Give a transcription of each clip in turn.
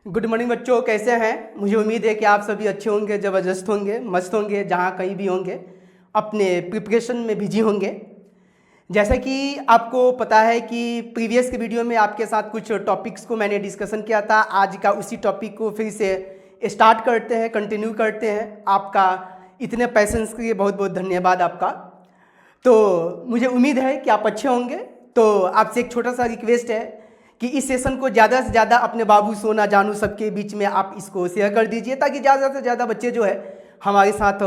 Good morning बच्चों, कैसे हैं। मुझे उम्मीद है कि आप सभी अच्छे होंगे, ज़बरदस्त होंगे, मस्त होंगे, जहाँ कहीं भी होंगे अपने प्रिपरेशन में बिजी होंगे। जैसा कि आपको पता है कि प्रीवियस के वीडियो में आपके साथ कुछ टॉपिक्स को मैंने डिस्कशन किया था। आज का उसी टॉपिक को फिर से स्टार्ट करते हैं, कंटिन्यू करते हैं। आपका इतने पैसेंस के लिए बहुत बहुत धन्यवाद आपका। तो मुझे उम्मीद है कि आप अच्छे होंगे। तो आपसे एक छोटा सा रिक्वेस्ट है कि इस सेशन को ज़्यादा से ज़्यादा अपने बाबू, सोना, जानू सबके बीच में आप इसको शेयर कर दीजिए, ताकि ज़्यादा से ज़्यादा बच्चे जो है हमारे साथ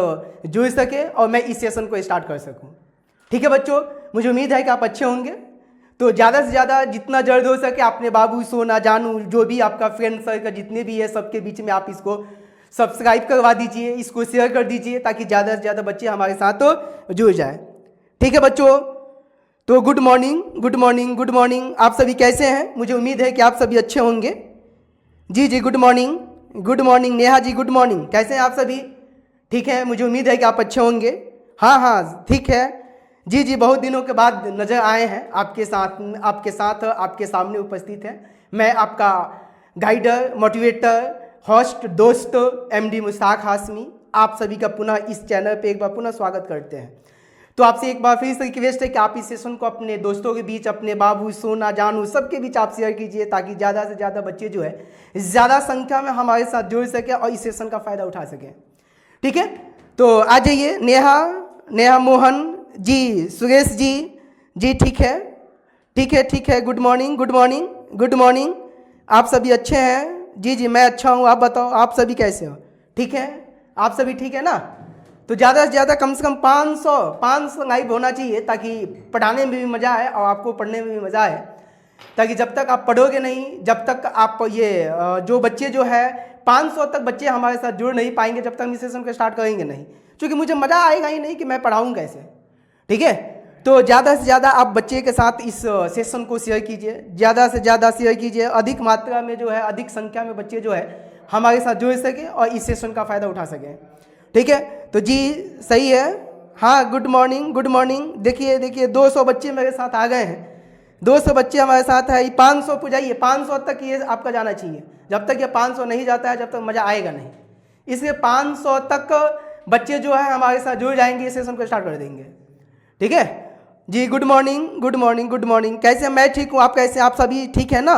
जुड़ सके और मैं इस सेशन को स्टार्ट कर सकूं। ठीक है बच्चों, मुझे उम्मीद है कि आप अच्छे होंगे। तो ज़्यादा से ज़्यादा जितना जल्द हो सके अपने बाबू, सोना, जानू, जो भी आपका फ्रेंड सर्कल जितने भी है सबके बीच में आप इसको सब्सक्राइब करवा दीजिए, इसको शेयर कर दीजिए, ताकि ज़्यादा से ज़्यादा बच्चे हमारे साथ जुड़ जाए। ठीक है बच्चों, तो good morning, good morning, good morning. आप सभी कैसे हैं। मुझे उम्मीद है कि आप सभी अच्छे होंगे। जी जी, good morning, good morning. Neha ji good morning, कैसे हैं आप सभी। ठीक है, मुझे उम्मीद है कि आप अच्छे होंगे। हाँ हाँ ठीक है। जी जी, बहुत दिनों के बाद नज़र आए हैं आपके सामने उपस्थित हैं। मैं आपका गाइडर, मोटिवेटर, होस्ट, दोस्त MD मुश्ताक हाशमी आप सभी का पुनः इस चैनल पे एक बार पुनः स्वागत करते हैं। तो आपसे एक बार फिर से रिक्वेस्ट है कि आप इस सेशन को अपने दोस्तों के बीच, अपने बाबू, सोना, जानू सबके बीच आप शेयर कीजिए, ताकि ज़्यादा से ज़्यादा बच्चे जो है ज़्यादा संख्या में हमारे साथ जुड़ सके और इस सेशन का फ़ायदा उठा सकें। ठीक है, तो आ जाइए। नेहा मोहन जी, सुरेश जी ठीक है, ठीक है, ठीक है। Good morning, good morning, good morning. आप सभी अच्छे हैं। जी जी, मैं अच्छा हूँ। आप बताओ, आप सभी कैसे हो। ठीक है, आप सभी ठीक है ना। तो ज़्यादा से ज़्यादा कम से कम 500 लाइव होना चाहिए, ताकि पढ़ाने में भी मज़ा आए और आपको पढ़ने में भी मज़ा आए। ताकि जब तक आप पढ़ोगे नहीं, जब तक आप ये जो बच्चे जो है 500 तक बच्चे हमारे साथ जुड़ नहीं पाएंगे, जब तक हम इस सेशन को स्टार्ट करेंगे नहीं, क्योंकि मुझे मज़ा आएगा ही नहीं कि मैं पढ़ाऊँ कैसे। ठीक है, तो ज़्यादा से ज़्यादा आप बच्चे के साथ इस सेशन को शेयर कीजिए, ज़्यादा से ज़्यादा शेयर कीजिए। अधिक मात्रा में जो है, अधिक संख्या में बच्चे जो है हमारे साथ जुड़ सके और इस सेशन का फ़ायदा उठा सकें। ठीक है, तो जी सही है। हाँ, गुड मॉर्निंग, गुड मॉर्निंग। देखिए 200 बच्चे मेरे साथ आ गए हैं। 200 बच्चे हमारे साथ है। 500 पुजाइए, 500 तक ये आपका जाना चाहिए। जब तक ये 500 नहीं जाता है, जब तक मज़ा आएगा नहीं। इसलिए 500 तक बच्चे जो है हमारे साथ जुड़ जाएंगे, इस सेशन को स्टार्ट कर देंगे। ठीक है जी, good morning, good morning, good morning. कैसे, मैं ठीक हूँ, आप कैसे, आप सभी ठीक है ना।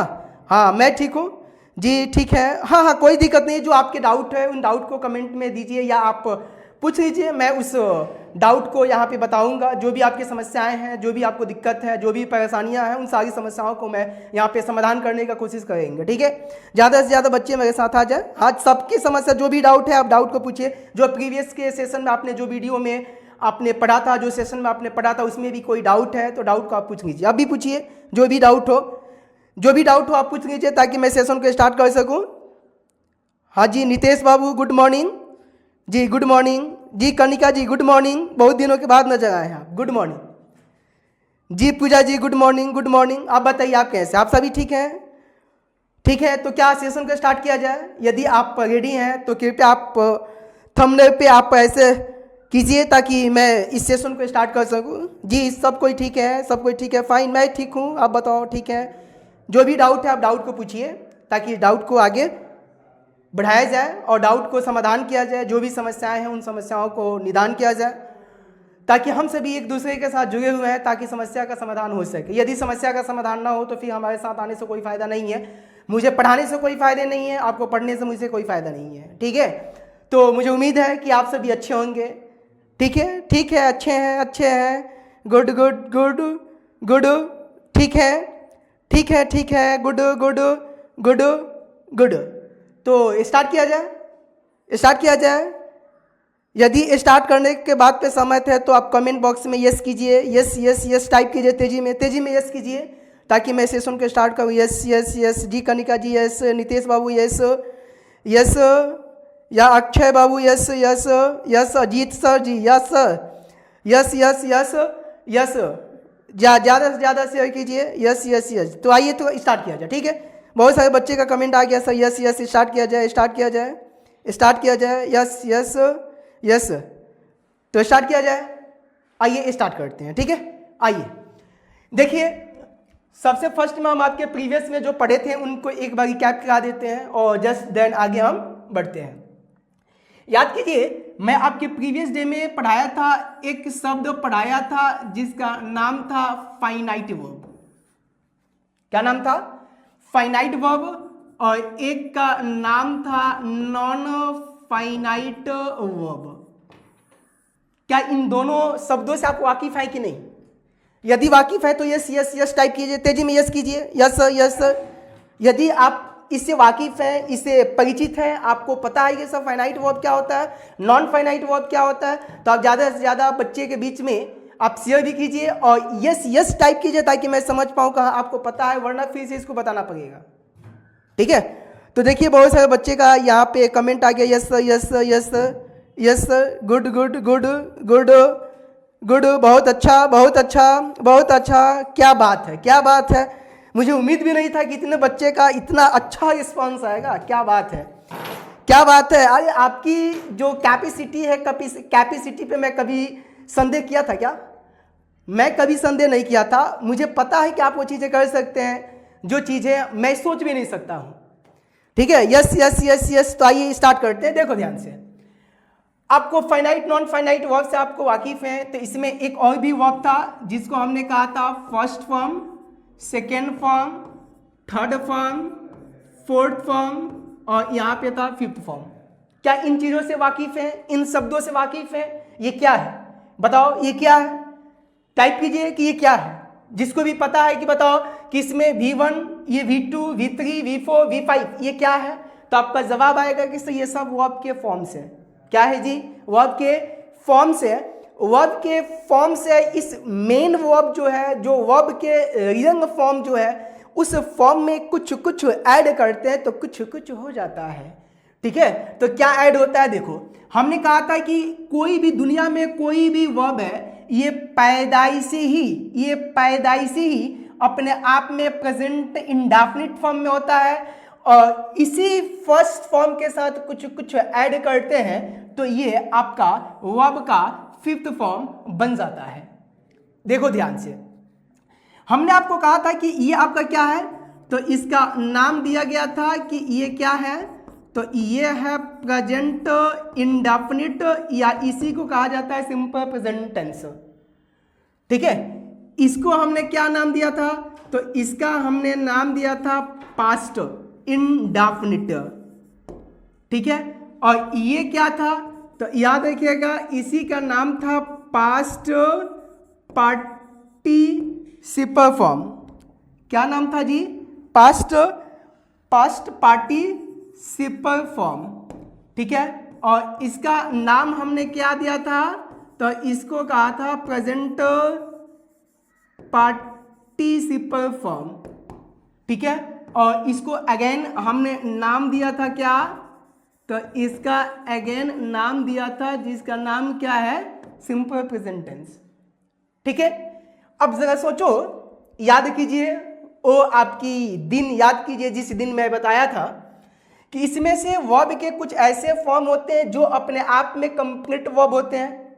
हाँ, मैं ठीक हूँ जी, ठीक है। हाँ हाँ, कोई दिक्कत नहीं। जो आपके डाउट है उन डाउट को कमेंट में दीजिए या आप पूछ लीजिए, मैं उस डाउट को यहाँ पे बताऊँगा। जो भी आपकी समस्याएं हैं, जो भी आपको दिक्कत है, जो भी परेशानियाँ हैं, उन सारी समस्याओं को मैं यहाँ पे समाधान करने का कोशिश करेंगे। ठीक है, ज़्यादा से ज़्यादा बच्चे मेरे साथ आ जाए। आज सबकी समस्या, जो भी डाउट है आप डाउट को पूछिए। जो प्रीवियस के सेशन में आपने जो वीडियो में आपने पढ़ा था, जो सेशन में आपने पढ़ा था, उसमें भी कोई डाउट है तो डाउट को आप पूछ लीजिए। अभी पूछिए, जो भी डाउट हो आप पूछ लीजिए, ताकि मैं सेशन को स्टार्ट कर सकूं। हाँ जी, नितेश बाबू गुड मॉर्निंग जी, गुड मॉर्निंग जी। कनिका जी गुड मॉर्निंग, बहुत दिनों के बाद नजर आए हैं आप, गुड मॉर्निंग जी। पूजा जी गुड मॉर्निंग, गुड मॉर्निंग। आप बताइए, आप कैसे, आप सभी ठीक हैं। ठीक है, तो क्या सेशन को स्टार्ट किया जाए। यदि आप रेडी हैं तो कृपया आप थंबनेल पे आप ऐसे कीजिए, ताकि मैं इस सेशन को स्टार्ट कर सकूं। जी, सब कोई ठीक है, सब कोई ठीक है, फाइन, मैं ठीक हूं, आप बताओ ठीक है। जो भी डाउट है आप डाउट को पूछिए, ताकि डाउट को आगे बढ़ाया जाए और डाउट को समाधान किया जाए। जो भी समस्याएं हैं उन समस्याओं को निदान किया जाए, ताकि हम सभी एक दूसरे के साथ जुड़े हुए हैं, ताकि समस्या का समाधान हो सके। यदि समस्या का समाधान ना हो तो फिर हमारे साथ आने से कोई फ़ायदा नहीं है। मुझे पढ़ाने से कोई फ़ायदा नहीं है, आपको पढ़ने से मुझे कोई फ़ायदा नहीं है। ठीक है, तो मुझे उम्मीद है कि आप सभी अच्छे होंगे। ठीक है, ठीक है, अच्छे हैं, अच्छे हैं। Good good good good. ठीक है, ठीक है, ठीक है, गुड गुड गुड गुड। तो स्टार्ट किया जाए, स्टार्ट किया जाए। यदि स्टार्ट करने के बाद पे सहमत है तो आप कमेंट बॉक्स में यस कीजिए, यस यस यस टाइप कीजिए, तेजी में यस कीजिए, ताकि मैं सेशन को स्टार्ट करूँ। यस यस यस जी, Kanika ji yes, Nitesh babu yes yes, या Akshay babu yes yes yes, Ajit sir ji yes yes yes yes yes. ज़्यादा से ज़्यादा शेयर कीजिए, यस यस यस। तो आइए तो स्टार्ट किया जाए। ठीक है, बहुत सारे बच्चे का कमेंट आ गया सर, यस यस, स्टार्ट किया जाए, स्टार्ट किया जाए, स्टार्ट किया जाए, यस यस यस। तो स्टार्ट किया जाए, आइए स्टार्ट करते हैं। ठीक है, आइए देखिए, सबसे फर्स्ट में हम आपके प्रीवियस में जो पढ़े थे उनको एक बार रिकैप करा देते हैं और जस्ट देन आगे हम बढ़ते हैं। याद कीजिए, मैं आपके प्रीवियस डे में पढ़ाया था, एक शब्द पढ़ाया था जिसका नाम था फाइनाइट वर्ब। क्या नाम था? Finite verb. और एक का नाम था नॉन फाइनाइट वर्ब। क्या इन दोनों शब्दों से आप वाकिफ है कि नहीं? यदि वाकिफ है तो यस यस यस टाइप कीजिए, तेजी में यस कीजिए, यस यस। यदि आप इससे वाकिफ हैं, इससे परिचित हैं, आपको पता है ये सब फाइनाइट वर्ब क्या होता है, नॉन फाइनाइट वर्ब क्या होता है, तो आप ज़्यादा से ज़्यादा बच्चे के बीच में आप शेयर भी कीजिए और यस यस टाइप कीजिए ताकि मैं समझ पाऊँ कहाँ आपको पता है, वरना फिर से इसको बताना पड़ेगा। ठीक है, तो देखिए बहुत सारे बच्चे का यहाँ पे कमेंट आ गया, yes yes yes yes, good good good good good, बहुत अच्छा बहुत अच्छा बहुत अच्छा, क्या बात है क्या बात है। मुझे उम्मीद भी नहीं था कि इतने बच्चे का इतना अच्छा रिस्पॉन्स आएगा, क्या बात है क्या बात है। अरे आपकी जो कैपेसिटी है, कैपेसिटी पे मैं कभी संदेह किया था क्या? मैं कभी संदेह नहीं किया था। मुझे पता है कि आप वो चीज़ें कर सकते हैं जो चीज़ें मैं सोच भी नहीं सकता हूँ। ठीक है, यस यस यस यस। तो आइए स्टार्ट करते हैं। देखो ध्यान से, आपको फाइनाइट नॉन फाइनाइट वर्ब से आपको वाकिफ है, तो इसमें एक और भी वर्ब था जिसको हमने कहा था first form, second form, third form, fourth form और यहाँ पे था फिफ्थ फॉर्म। क्या इन चीज़ों से वाकिफ है? इन शब्दों से वाकिफ है? ये क्या है बताओ, ये क्या है? टाइप कीजिए कि ये क्या है। जिसको भी पता है कि बताओ कि इसमें V1, ये V2, V3, V4, V5 ये क्या है, तो आपका जवाब आएगा कि सर ये सब वर्ब के फॉर्म से। क्या है जी? वर्ब के फॉर्म से। वर्ब के फॉर्म से इस मेन वर्ब जो है, जो वर्ब के रियल फॉर्म जो है, उस फॉर्म में कुछ कुछ ऐड करते हैं तो कुछ कुछ हो जाता है। ठीक है, तो क्या ऐड होता है? देखो, हमने कहा था कि कोई भी दुनिया में कोई भी वर्ब है, ये पैदाइशी ही अपने आप में प्रेजेंट इंडेफिनिट फॉर्म में होता है और इसी फर्स्ट फॉर्म के साथ कुछ कुछ ऐड करते हैं तो ये आपका वर्ब का फिफ्थ फॉर्म बन जाता है। देखो ध्यान से, हमने आपको कहा था कि ये आपका क्या है, तो इसका नाम दिया गया था कि ये क्या है, तो ये है प्रेजेंट इंडेफिनिट, या इसी को कहा जाता है सिंपल प्रेजेंट टेंस। ठीक है, इसको हमने क्या नाम दिया था, तो इसका हमने नाम दिया था पास्ट इंडेफिनिट। ठीक है, और ये क्या था, तो याद रखिएगा इसी का नाम था पास्ट पार्टिसिपल फॉर्म। क्या नाम था जी? Past participle form. ठीक है, और इसका नाम हमने क्या दिया था, तो इसको कहा था प्रेजेंट पार्टिसिपल फॉर्म। ठीक है, और इसको अगेन हमने नाम दिया था क्या, तो इसका अगेन नाम दिया था जिसका नाम क्या है, सिंपल प्रेजेंट टेंस। ठीक है, अब जरा सोचो, याद कीजिए वो आपकी दिन याद कीजिए जिस दिन मैं बताया था कि इसमें से वर्ब के कुछ ऐसे फॉर्म होते हैं जो अपने आप में कंप्लीट वर्ब होते हैं,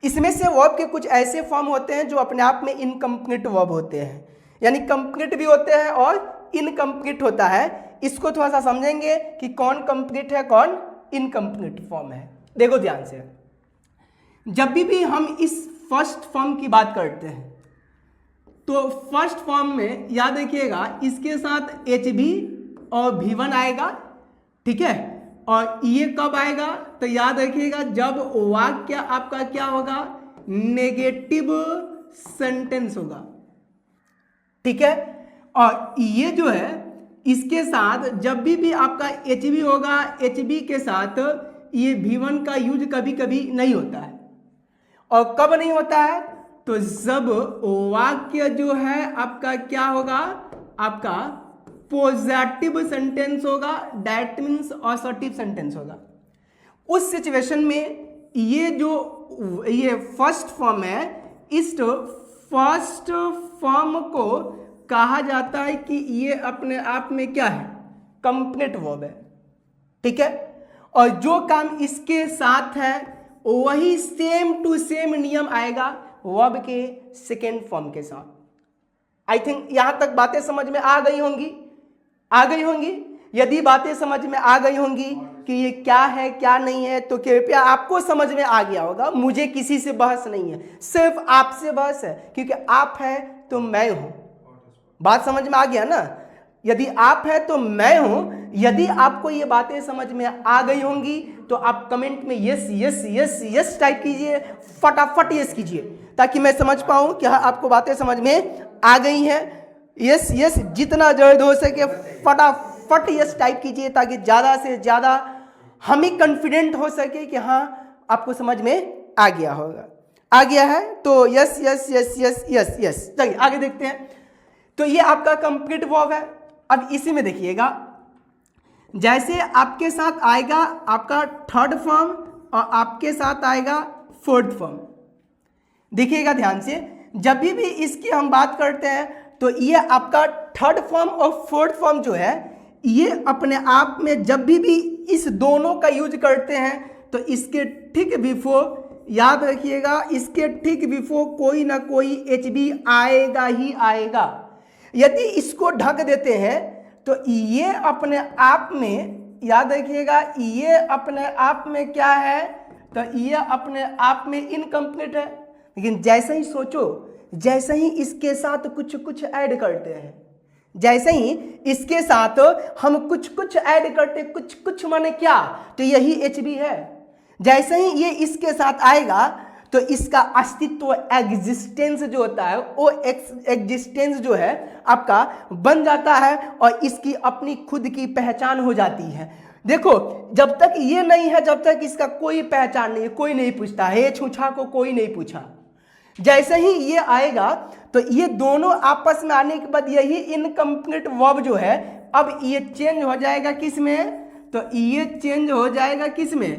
इसमें से वर्ब के कुछ ऐसे फॉर्म होते हैं जो अपने आप में इनकम्प्लीट वर्ब होते हैं, यानी कंप्लीट भी होते हैं और इनकम्प्लीट होता है। इसको थोड़ा सा समझेंगे कि कौन कंप्लीट है कौन इनकम्प्लीट फॉर्म है। देखो ध्यान से, जब भी हम इस फर्स्ट फॉर्म की बात करते हैं तो फर्स्ट फॉर्म में याद रखिएगा इसके साथ HB और V1 आएगा। ठीक है, और ये कब आएगा, तो याद रखिएगा जब वाक्य आपका क्या होगा, नेगेटिव सेंटेंस होगा। ठीक है, और ये जो है इसके साथ जब भी आपका HB होगा, HB के साथ ये V1 का यूज कभी कभी नहीं होता है। और कब नहीं होता है, तो जब वाक्य जो है आपका क्या होगा, आपका पॉजिटिव सेंटेंस होगा, दैट मीन्स असर्टिव सेंटेंस होगा। उस सिचुएशन में ये फर्स्ट फॉर्म है, इस फर्स्ट फॉर्म को कहा जाता है कि ये अपने आप में क्या है, कंप्लीट वर्ब है। ठीक है, और जो काम इसके साथ है वही सेम टू सेम नियम आएगा वर्ब के सेकेंड फॉर्म के साथ। आई थिंक यहां तक बातें समझ में आ गई होंगी। यदि बातें समझ में आ गई होंगी कि ये क्या है क्या नहीं है, तो कृपया आपको समझ में आ गया होगा। मुझे किसी से बहस नहीं है, सिर्फ आपसे बहस है, क्योंकि आप है तो मैं हूं। बात समझ में आ गया ना? यदि आप है तो मैं हूं। यदि आपको ये बातें समझ में आ गई होंगी तो आप कमेंट में yes yes yes yes type कीजिए, फटाफट यस कीजिए, ताकि मैं समझ पाऊं कि हाँ आपको बातें समझ में आ गई हैं। यस यस, जितना जल्द हो सके फटाफट यस टाइप कीजिए, ताकि ज़्यादा से ज़्यादा हम ही कॉन्फिडेंट हो सके कि हाँ आपको समझ में आ गया होगा। आ गया है तो yes yes yes yes yes yes. चलिए आगे देखते हैं। तो ये आपका कंप्लीट वर्ब है। अब इसी में देखिएगा, जैसे आपके साथ आएगा आपका थर्ड फॉर्म और आपके साथ आएगा फोर्थ फॉर्म। देखिएगा ध्यान से, जब भी इसकी हम बात करते हैं तो ये आपका थर्ड फॉर्म और फोर्थ फॉर्म जो है, ये अपने आप में जब भी इस दोनों का यूज करते हैं तो इसके ठीक बिफोर, याद रखिएगा, इसके ठीक बिफोर कोई ना कोई HB आएगा ही आएगा। यदि इसको ढक देते हैं तो ये अपने आप में, याद रखिएगा, ये अपने आप में क्या है, तो ये अपने आप में इनकम्प्लीट है। लेकिन जैसे ही सोचो, जैसे ही इसके साथ कुछ कुछ ऐड करते हैं, जैसे ही इसके साथ हम कुछ कुछ ऐड करते, कुछ कुछ माने क्या, तो यही HB है। जैसे ही ये इसके साथ आएगा तो इसका अस्तित्व, एग्जिस्टेंस जो होता है, वो एग्जिस्टेंस जो है आपका बन जाता है और इसकी अपनी खुद की पहचान हो जाती है। देखो, जब तक ये नहीं है, जब तक इसका कोई पहचान नहीं है, कोई नहीं पूछता है, छूछा को कोई नहीं पूछा। जैसे ही ये आएगा तो ये दोनों आपस में आने के बाद यही इनकम्प्लीट वर्ब जो है, अब ये चेंज हो जाएगा किस में, तो ये चेंज हो जाएगा किस में,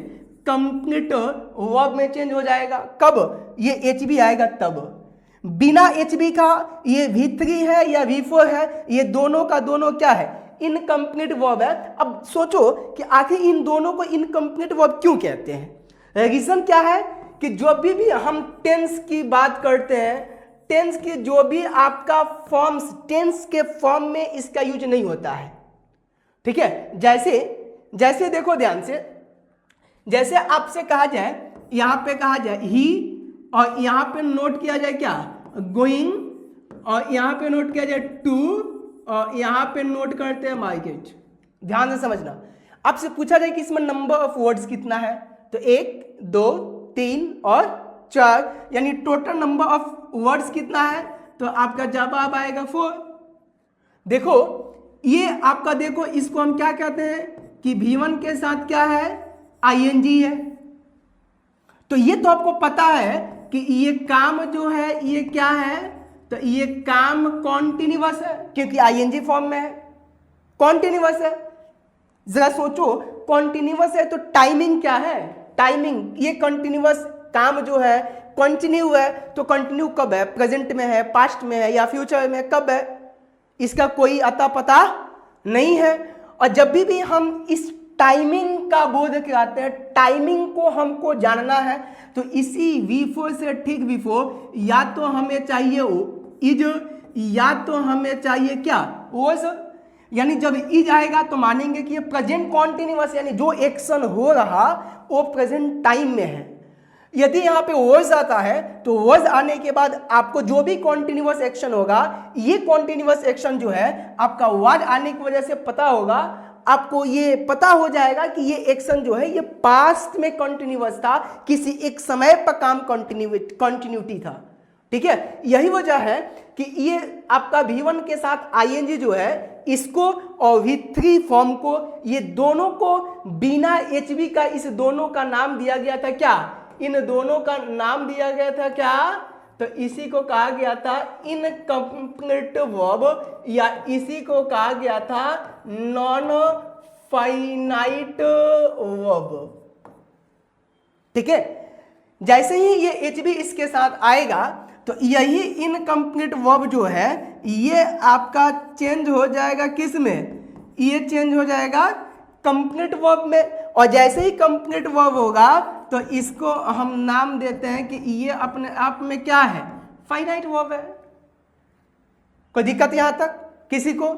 कंप्लीट वर्ब में चेंज हो जाएगा। कब? ये HB आएगा तब। बिना HB का ये V3 है या V4 है, ये दोनों का दोनों क्या है, इनकम्प्लीट वर्ब है। अब सोचो कि आखिर इन दोनों को इनकम्प्लीट वर्ब क्यों कहते हैं। रीजन क्या है कि जो भी हम टेंस की बात करते हैं, टेंस के जो भी आपका फॉर्म्स, टेंस के फॉर्म में इसका यूज नहीं होता है। ठीक है, जैसे देखो ध्यान से, जैसे आपसे कहा जाए, यहां पे कहा जाए ही, और यहां पे नोट किया जाए क्या, गोइंग, और यहां पे नोट किया जाए टू, और यहां पे नोट करते हैं मार्केट। ध्यान से समझना, आपसे पूछा जाए कि इसमें नंबर ऑफ वर्ड्स कितना है, तो 1 2 3 और 4, यानी टोटल नंबर ऑफ वर्ड्स कितना है, तो आपका जवाब आएगा 4। देखो ये आपका, देखो इसको हम क्या कहते हैं कि V1 के साथ क्या है, ING है। तो ये तो आपको पता है कि ये काम जो है ये क्या है, तो ये काम कॉन्टिन्यूअस है, क्योंकि ING फॉर्म में है, कॉन्टिन्यूअस है। जरा सोचो, कॉन्टिन्यूअस है तो टाइमिंग क्या है, टाइमिंग, ये कंटिन्यूअस काम जो है कंटिन्यू है, तो कंटिन्यू कब है, प्रेजेंट में है, पास्ट में है या फ्यूचर में, कब है, इसका कोई अता पता नहीं है। और जब भी हम इस टाइमिंग का बोध कराते हैं, टाइमिंग को हमको जानना है, तो इसी V4 से ठीक बिफोर या तो हमें चाहिए इज, या तो हमें चाहिए क्या, वॉज। यानी जब इज आएगा तो मानेंगे कि ये प्रेजेंट कॉन्टिन्यूअस, यानी जो एक्शन हो रहा वो प्रेजेंट टाइम में है। यदि यहाँ पे वॉज आता है तो वॉज आने के बाद आपको जो भी कॉन्टिन्यूअस एक्शन होगा, ये कॉन्टिन्यूअस एक्शन जो है आपका वाज आने की वजह से पता होगा, आपको ये पता हो जाएगा कि ये एक्शन जो है ये पास्ट में कंटिन्यूअस था, किसी एक समय पर काम कंटिन्यूटी था। ठीक है, यही वजह है कि ये आपका V1 के साथ ING जो है, इसको और V3 फॉर्म को, ये दोनों को बिना HB का इस दोनों का नाम दिया गया था क्या, इन दोनों का नाम दिया गया था क्या, तो इसी को कहा गया था इनकम्प्लीट वर्ब, या इसी को कहा गया था नॉन फाइनाइट वर्ब। ठीक है, जैसे ही ये HB इसके साथ आएगा तो यही इनकम्प्लीट वर्ब जो है ये आपका चेंज हो जाएगा किस में, ये चेंज हो जाएगा कंप्लीट वर्ब में। और जैसे ही कंप्लीट वर्ब होगा तो इसको हम नाम देते हैं कि ये अपने आप में क्या है, फाइनाइट वर्ब है। कोई दिक्कत यहाँ तक किसी को?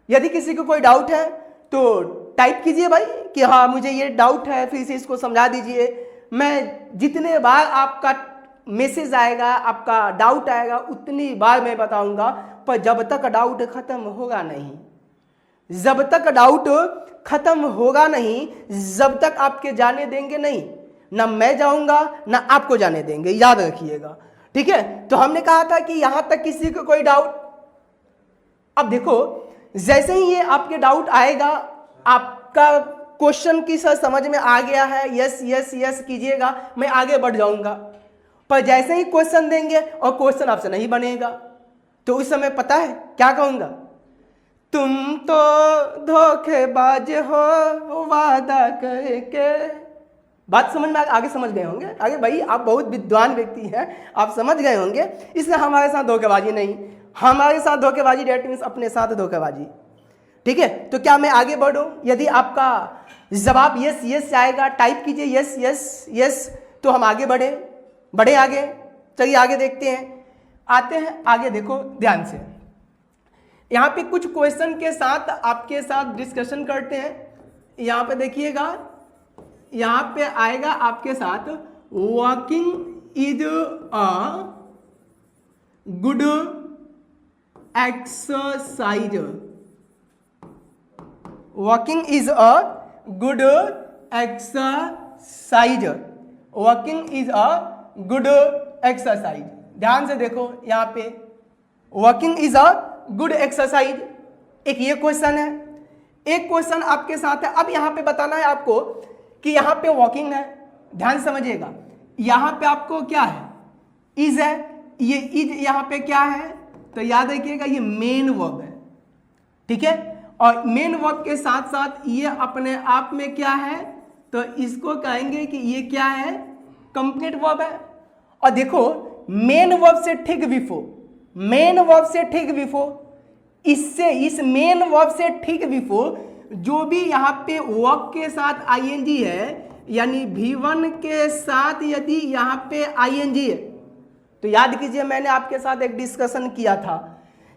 यदि किसी को कोई डाउट है तो टाइप कीजिए भाई कि हाँ मुझे ये डाउट है, फिर से इसको समझा दीजिए। मैं जितने बार आपका मैसेज आएगा, आपका डाउट आएगा, उतनी बार मैं बताऊंगा, पर जब तक डाउट खत्म होगा नहीं, जब तक डाउट खत्म होगा नहीं, जब तक आपके जाने देंगे नहीं, ना मैं जाऊंगा ना आपको जाने देंगे, याद रखिएगा। ठीक है, तो हमने कहा था कि यहां तक किसी को कोई डाउट। अब देखो, जैसे ही ये आपके डाउट आएगा, आपका क्वेश्चन की सर समझ में आ गया है, यस यस यस कीजिएगा, मैं आगे बढ़ जाऊंगा। पर जैसे ही क्वेश्चन देंगे और क्वेश्चन आपसे नहीं बनेगा, तो उस समय पता है क्या कहूंगा? तुम तो धोखेबाज हो वादा करके। बात समझ में आगे समझ गए होंगे? आगे भाई आप बहुत विद्वान व्यक्ति हैं, आप समझ गए होंगे। इसलिए हमारे साथ धोखेबाजी नहीं, हमारे साथ धोखेबाजी डेट मीन्स अपने साथ धोखेबाजी। ठीक है, तो क्या मैं आगे बढ़ूं? यदि आपका जवाब यस यस आएगा, टाइप कीजिए यस यस यस, तो हम आगे बढ़े आगे। चलिए आगे देखते हैं, आते हैं आगे। देखो ध्यान से, यहाँ पे कुछ क्वेश्चन के साथ आपके साथ डिस्कशन करते हैं। यहाँ पे देखिएगा, यहाँ पे आएगा आपके साथ walking is a good exercise. Walking is a good exercise. Walking is a good exercise. ध्यान से देखो, यहाँ पे walking is a good exercise, एक ये क्वेश्चन है। एक क्वेश्चन आपके साथ है। अब यहाँ पे बताना है आपको कि यहाँ पे वॉकिंग है, ध्यान समझिएगा। यहाँ पे आपको क्या है? इज है। ये इज यहाँ पे क्या है? तो याद रखिएगा ये मेन वर्ब है। ठीक है, और मेन वर्ब के साथ साथ ये अपने आप में क्या है? तो इसको कहेंगे कि ये क्या है? कंप्लीट वर्ब है। और देखो, मेन वर्ब से ठीक बिफोर, मेन वर्ब से ठीक बिफोर, इससे इस मेन वर्ब से ठीक बिफोर जो भी यहाँ पे वर्ब के साथ आईएनजी है, यानी V1 के साथ यदि यहाँ पे आईएनजी है, तो याद कीजिए मैंने आपके साथ एक डिस्कशन किया था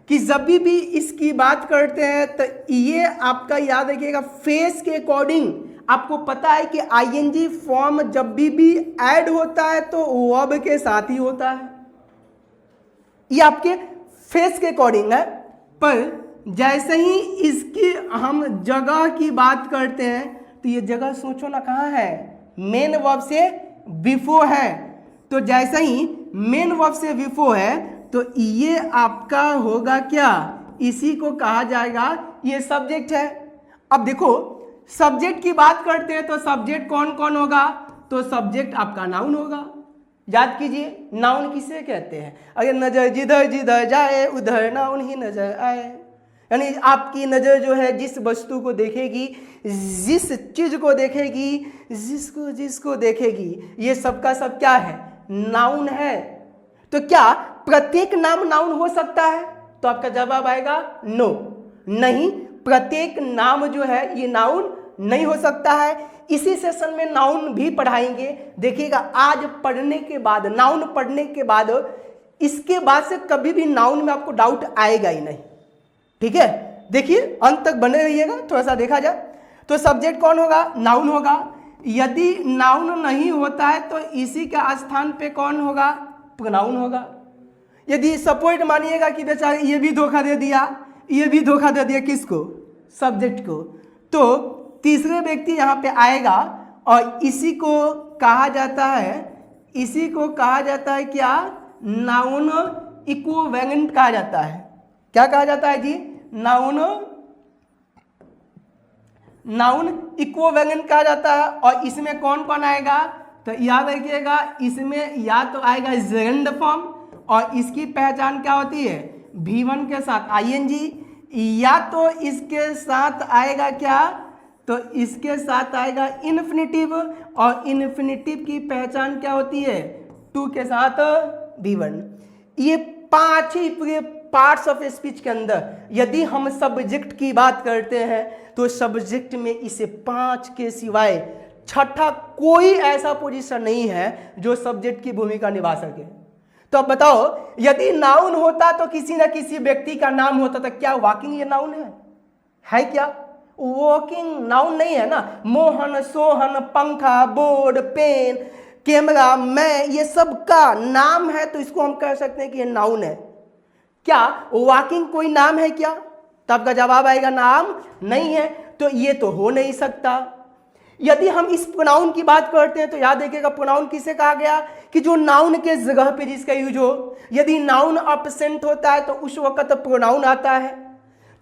कि जब भी इसकी बात करते हैं तो ये आपका याद रखिएगा फेस के अकॉर्डिंग। आपको पता है कि आईएनजी फॉर्म जब भी ऐड होता है तो वर्ब के साथ ही होता है, ये आपके फेस के अकॉर्डिंग है। पर जैसे ही इसकी हम जगह की बात करते हैं तो ये जगह सोचो ना कहाँ है? मेन वर्ब से बिफोर है। तो जैसे ही मेन वर्ब से बिफोर है तो ये आपका होगा क्या? इसी को कहा जाएगा, ये सब्जेक्ट है। अब देखो, सब्जेक्ट की बात करते हैं तो सब्जेक्ट कौन कौन होगा? तो सब्जेक्ट आपका नाउन होगा। याद कीजिए, नाउन किसे कहते हैं? अगर नजर जिधर जिधर जाए उधर नाउन ही नजर आए, यानी आपकी नजर जो है जिस वस्तु को देखेगी, जिस चीज को देखेगी, जिसको देखेगी, ये सबका सब क्या है? नाउन है। तो क्या प्रत्येक नाम नाउन हो सकता है? तो आपका जवाब आएगा नो, नहीं, प्रत्येक नाम जो है ये नाउन नहीं हो सकता है। इसी सेशन में नाउन भी पढ़ाएंगे। देखिएगा, आज पढ़ने के बाद, नाउन पढ़ने के बाद, इसके बाद से कभी भी नाउन में आपको डाउट आएगा ही नहीं। ठीक है, देखिए अंत तक बने रहिएगा, थोड़ा सा देखा जाए तो सब्जेक्ट कौन होगा? नाउन होगा। यदि नाउन नहीं होता है तो इसी के स्थान पे कौन होगा? प्रोनाउन होगा। यदि सपोर्ट मानिएगा कि बेचारे ये भी धोखा दे दिया, ये भी धोखा दे दिया, किसको? सब्जेक्ट को, तो तीसरे व्यक्ति यहाँ पे आएगा और इसी को कहा जाता है, इसी को कहा जाता है क्या? नाउन इक्विवेलेंट कहा जाता है। क्या कहा जाता है जी? नाउन इक्विवेलेंट कहा जाता है। और इसमें कौन कौन आएगा? तो याद रखिएगा, इसमें या तो आएगा जेरेंड फॉर्म, और इसकी पहचान क्या होती है? V1 के साथ आईएनजी, या तो इसके साथ आएगा क्या? तो इसके साथ आएगा इन्फिनिटिव, और इन्फिनिटिव की पहचान क्या होती है? टू के साथ V1। ये पांच ही पूरे पार्ट्स ऑफ स्पीच के अंदर यदि हम सब्जेक्ट की बात करते हैं तो सब्जेक्ट में इसे पांच के सिवाय छठा कोई ऐसा पोजीशन नहीं है जो सब्जेक्ट की भूमिका निभा सके। तो अब बताओ, यदि नाउन होता तो किसी न किसी व्यक्ति का नाम होता, तो क्या वॉकिंग ये नाउन है क्या? वॉकिंग नाउन नहीं है ना। मोहन, सोहन, पंखा, बोर्ड, पेन, कैमरा, मैं, ये सब का नाम है, तो इसको हम कह सकते हैं कि ये नाउन है। क्या वॉकिंग कोई नाम है क्या? तब का जवाब आएगा नाम नहीं है, तो ये तो हो नहीं सकता। यदि हम इस प्रोनाउन की बात करते हैं तो याद रखिएगा, प्रोनाउन किसे कहा गया कि जो नाउन के जगह पे जिसका यूज हो। यदि नाउन अब्सेंट होता है तो उस वक्त प्रोनाउन आता है।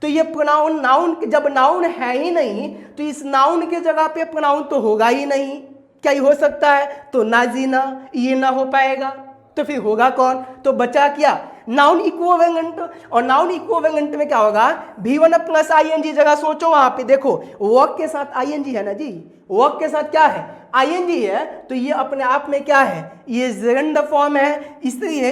तो ये प्रोनाउन, नाउन जब नाउन है ही नहीं तो इस नाउन के जगह पे प्रोनाउन तो होगा ही नहीं। क्या ये हो सकता है? तो ना जी ना, ये ना हो पाएगा, तो फिर होगा कौन? तो बचा क्या? Noun equivalent. और नाउन इक्विवेलेंट में क्या होगा? V1 plus ING। जगह सोचो, वहां पे देखो वर्क के साथ ING है ना जी, वर्क के साथ क्या है? ING है, तो ये अपने आप में क्या है? ये जेरेंड फॉर्म है, इसलिए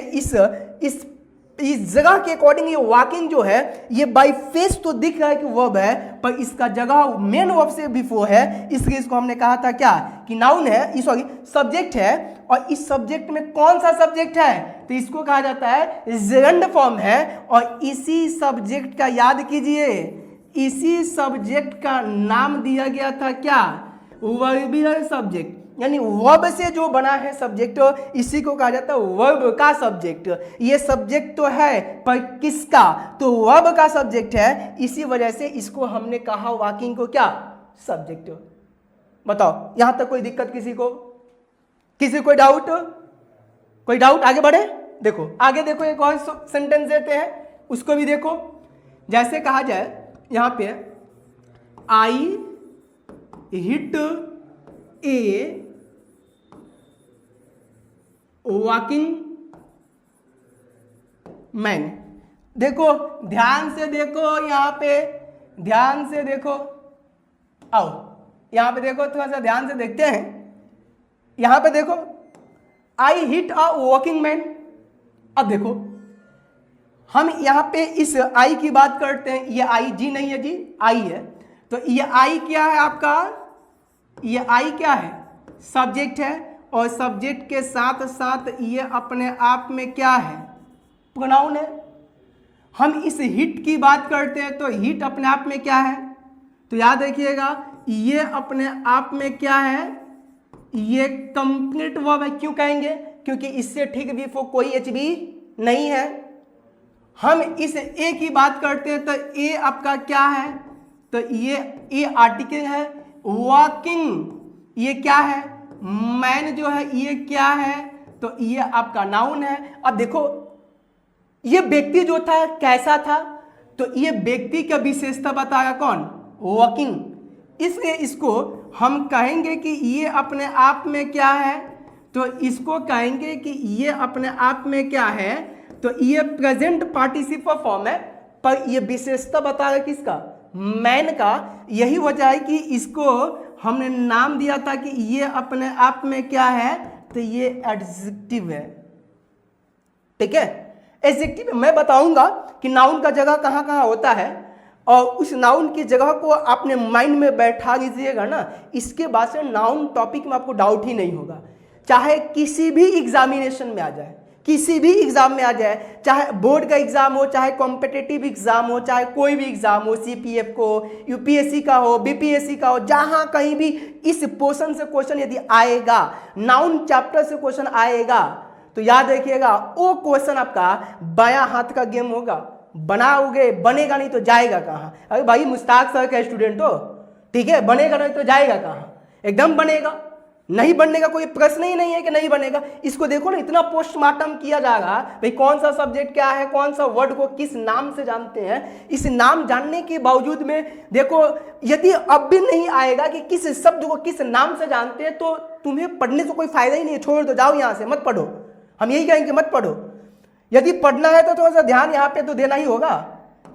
इस जगह के अकॉर्डिंग ये वॉकिंग जो है ये बाई फेस तो दिख रहा है कि वर्ब है, पर इसका जगह मेन वर्ब से बिफोर है, इसलिए इसको हमने कहा था क्या कि नाउन है, सॉरी सब्जेक्ट है। और इस सब्जेक्ट में कौन सा सब्जेक्ट है? तो इसको कहा जाता है जेरेंड फॉर्म है। और इसी सब्जेक्ट का याद कीजिए, इसी सब्जेक्ट का नाम दिया गया था क्या? वर्बियल सब्जेक्ट, यानी वर्ब से जो बना है सब्जेक्ट, इसी को कहा जाता है वर्ब का सब्जेक्ट। ये सब्जेक्ट तो है पर किसका? तो वर्ब का सब्जेक्ट है, इसी वजह से इसको हमने कहा वॉकिंग को क्या? सब्जेक्ट। बताओ यहां तक कोई दिक्कत किसी को? किसी कोई डाउट? कोई डाउट? आगे बढ़े, देखो आगे देखो, एक और सेंटेंस देते हैं, उसको भी देखो। जैसे कहा जाए यहां पे, I hit A walking man. देखो ध्यान से देखो, यहां पे ध्यान से देखो, आओ यहां पे देखो, थोड़ा सा ध्यान से देखते हैं। यहां पे देखो, I hit a walking man. अब देखो हम यहां पे इस आई की बात करते हैं, ये आई जी नहीं है जी, आई है। तो ये आई क्या है आपका? ये आई क्या है? सब्जेक्ट है। और सब्जेक्ट के साथ साथ ये अपने आप में क्या है? प्रोनाउन है। हम इस हिट की बात करते हैं तो हिट अपने आप में क्या है? तो याद रखिएगा, ये अपने आप में क्या है? ये कंप्लीट वर्ब है। क्यों कहेंगे? क्योंकि इससे ठीक भी कोई HB नहीं है। हम इस ए की बात करते हैं तो ए आपका क्या है? तो ये ए आर्टिकल है। वॉकिंग ये क्या है? मैन जो है ये क्या है? तो ये आपका नाउन है। अब देखो ये व्यक्ति जो था कैसा था? तो ये व्यक्ति का विशेषता बताया कौन? वॉकिंग। इसलिए इसको हम कहेंगे कि ये अपने आप में क्या है? तो इसको कहेंगे कि ये अपने आप में क्या है? तो ये प्रेजेंट पार्टिसिपल फॉर्म है, पर ये विशेषता बताया किसका? मैन का। यही वजह है कि इसको हमने नाम दिया था कि ये अपने आप में क्या है? तो ये एडजेक्टिव है। ठीक है, एडजेक्टिव मैं बताऊंगा कि नाउन का जगह कहाँ कहाँ होता है, और उस नाउन की जगह को आपने माइंड में बैठा लीजिएगा ना, इसके बाद से नाउन टॉपिक में आपको डाउट ही नहीं होगा। चाहे किसी भी एग्जामिनेशन में आ जाए, किसी भी एग्जाम में आ जाए, चाहे बोर्ड का एग्जाम हो, चाहे कॉम्पिटिटिव एग्जाम हो, चाहे कोई भी एग्जाम हो, CPF को, UPSC का हो, BPSC का हो, जहां कहीं भी इस पोर्शन से क्वेश्चन यदि आएगा, नाउन चैप्टर से क्वेश्चन आएगा, तो याद रखिएगा वो क्वेश्चन आपका बायां हाथ का गेम होगा। बनाओगे, बनेगा नहीं तो जाएगा कहाँ? अरे भाई मुश्ताक सर का स्टूडेंट हो, ठीक है, बनेगा नहीं तो जाएगा कहाँ? एकदम बनेगा। नहीं बनने का कोई प्रश्न ही नहीं है कि नहीं बनेगा। इसको देखो ना, इतना पोस्टमार्टम किया जा रहा है भाई, कौन सा सब्जेक्ट क्या है, कौन सा वर्ड को किस नाम से जानते हैं। इस नाम जानने के बावजूद में देखो, यदि अब भी नहीं आएगा कि किस शब्द को किस नाम से जानते हैं, तो तुम्हें पढ़ने से कोई फायदा ही नहीं है। छोड़ दो, जाओ यहाँ से, मत पढ़ो। हम यही कहेंगे मत पढ़ो। यदि पढ़ना है तो थोड़ा सा ध्यान यहाँ पे तो देना ही होगा।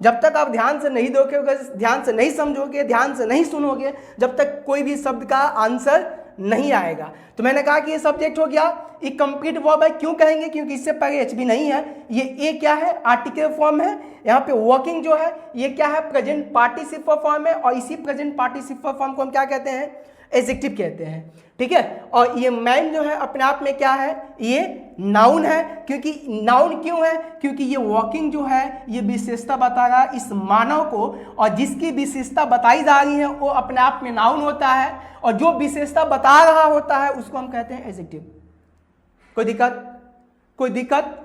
जब तक आप ध्यान से नहीं दोगे, ध्यान से नहीं समझोगे, ध्यान से नहीं सुनोगे, जब तक कोई भी शब्द का आंसर नहीं आएगा। तो मैंने कहा कि ये सब्जेक्ट हो गया, ये कंप्लीट वर्ब है। क्यों कहेंगे? क्योंकि इससे पहले HB नहीं है। ये ए क्या है? आर्टिकल फॉर्म है। यहाँ पे वर्किंग जो है ये क्या है? प्रेजेंट पार्टिसिपल फॉर्म है। और इसी प्रेजेंट पार्टिसिपल फॉर्म को हम क्या कहते हैं? एडजेक्टिव कहते हैं। ठीक है, और ये मैन जो है अपने आप में क्या है, ये नाउन है। क्योंकि नाउन क्यों है, क्योंकि ये वॉकिंग जो है ये विशेषता बता रहा है इस मानव को, और जिसकी विशेषता बताई जा रही है वो अपने आप में नाउन होता है, और जो विशेषता बता रहा होता है उसको हम कहते हैं एडजेक्टिव। कोई दिक्कत, कोई दिक्कत,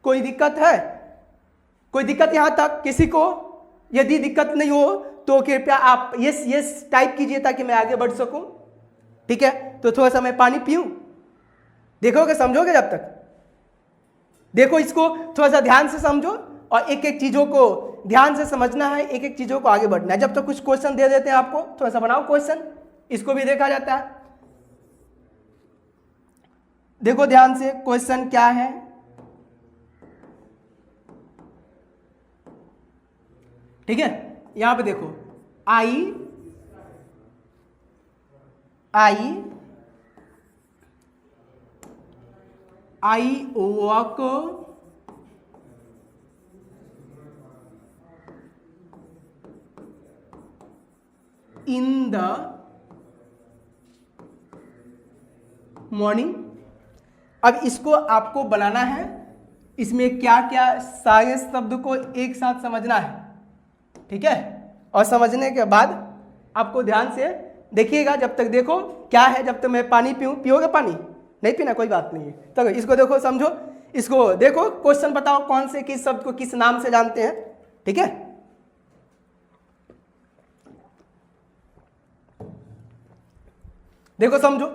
कोई दिक्कत है, कोई दिक्कत यहां तक किसी को? यदि दिक्कत नहीं हो तो कृपया आप यस यस टाइप कीजिए ताकि मैं आगे बढ़ सकूं। ठीक है, तो थोड़ा सा मैं पानी पीऊं, देखोगे समझोगे जब तक? देखो इसको थोड़ा सा ध्यान से समझो, और एक एक चीजों को ध्यान से समझना है, एक एक चीजों को आगे बढ़ना है। जब तक कुछ क्वेश्चन दे देते हैं आपको, थोड़ा सा बनाओ क्वेश्चन, इसको भी देखा जाता है। देखो ध्यान से क्वेश्चन क्या है। ठीक है, यहां पे देखो I walk in the morning. अब इसको आपको बनाना है, इसमें क्या क्या सारे शब्द को एक साथ समझना है। ठीक है, और समझने के बाद आपको ध्यान से देखिएगा, जब तक देखो क्या है, जब तक मैं पानी पीऊं। पियोगे पानी? नहीं पीना, कोई बात नहीं है। तो इसको देखो, समझो, इसको देखो, क्वेश्चन बताओ कौन से किस शब्द को किस नाम से जानते हैं। ठीक है, देखो समझो,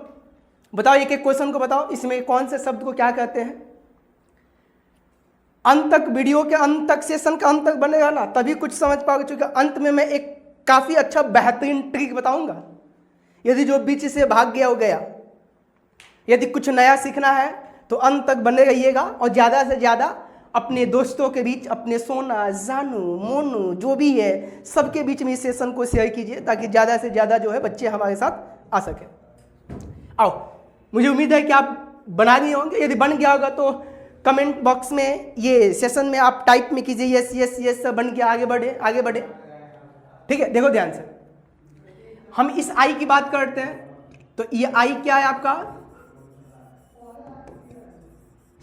बताओ, एक एक क्वेश्चन को बताओ, इसमें कौन से शब्द को क्या कहते हैं। अंत तक, वीडियो के अंत तक, सेशन का अंत तक बनेगा ना, तभी कुछ समझ पाओगे। क्योंकि अंत में मैं एक काफी अच्छा बेहतरीन ट्रिक बताऊंगा। यदि जो बीच से भाग गया हो गया, यदि कुछ नया सीखना है तो अंत तक बने रहिएगा, और ज्यादा से ज्यादा अपने दोस्तों के बीच, अपने सोना, जानू, मोनू जो भी है सबके बीच में इस सेशन को शेयर कीजिए, ताकि ज्यादा से ज्यादा जो है बच्चे हमारे साथ आ सके। आओ, मुझे उम्मीद है कि आप बना दिए होंगे। यदि बन गया होगा तो कमेंट बॉक्स में ये सेशन में आप टाइप में कीजिए यस यस यस, सब बन के आगे बढ़े, आगे बढ़े। ठीक है, देखो ध्यान से, हम इस आई की बात करते हैं, तो ये आई क्या है आपका?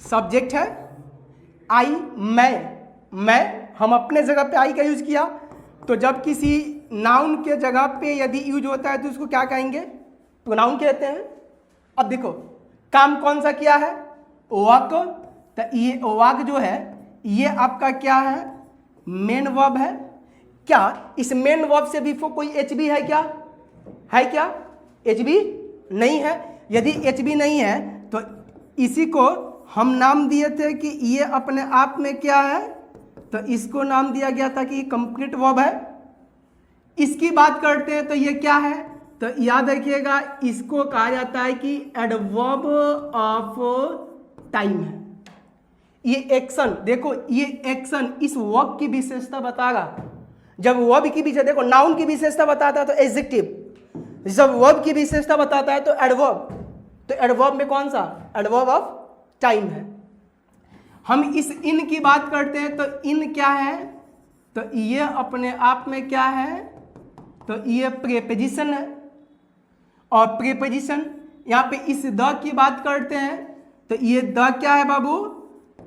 सब्जेक्ट है। आई मैं, हम अपने जगह पे आई का यूज किया, तो जब किसी नाउन के जगह पे यदि यूज होता है तो उसको क्या कहेंगे? तो नाउन कहते हैं। अब देखो काम कौन सा किया है? वॉक। तो ये वॉक जो है ये आपका क्या है? मेन वर्ब है। क्या इस मेन वर्ब से बिफोर कोई एच बी है क्या? है क्या? एच बी नहीं है। यदि एच बी नहीं है तो इसी को हम नाम दिए थे कि ये अपने आप में क्या है, तो इसको नाम दिया गया था कि कंप्लीट वर्ब है। इसकी बात करते हैं तो ये क्या है? तो याद रखिएगा, इसको कहा जाता है कि एडवर्ब ऑफ टाइम है। ये एक्शन, देखो ये एक्शन इस वर्ब की विशेषता बताएगा। जब वर्ब की विशेषता, देखो नाउन की विशेषता बताता है तो एडजेक्टिव, जब वर्ब की विशेषता बताता है तो एडवर्ब। तो एडवर्ब में कौन सा? एडवर्ब ऑफ टाइम है। हम इस इन की बात करते हैं तो इन क्या है? तो ये अपने आप में क्या है? तो ये प्रीपोजिशन है। और प्रीपोजिशन यहाँ पे इस द की बात करते हैं तो ये द क्या है बाबू?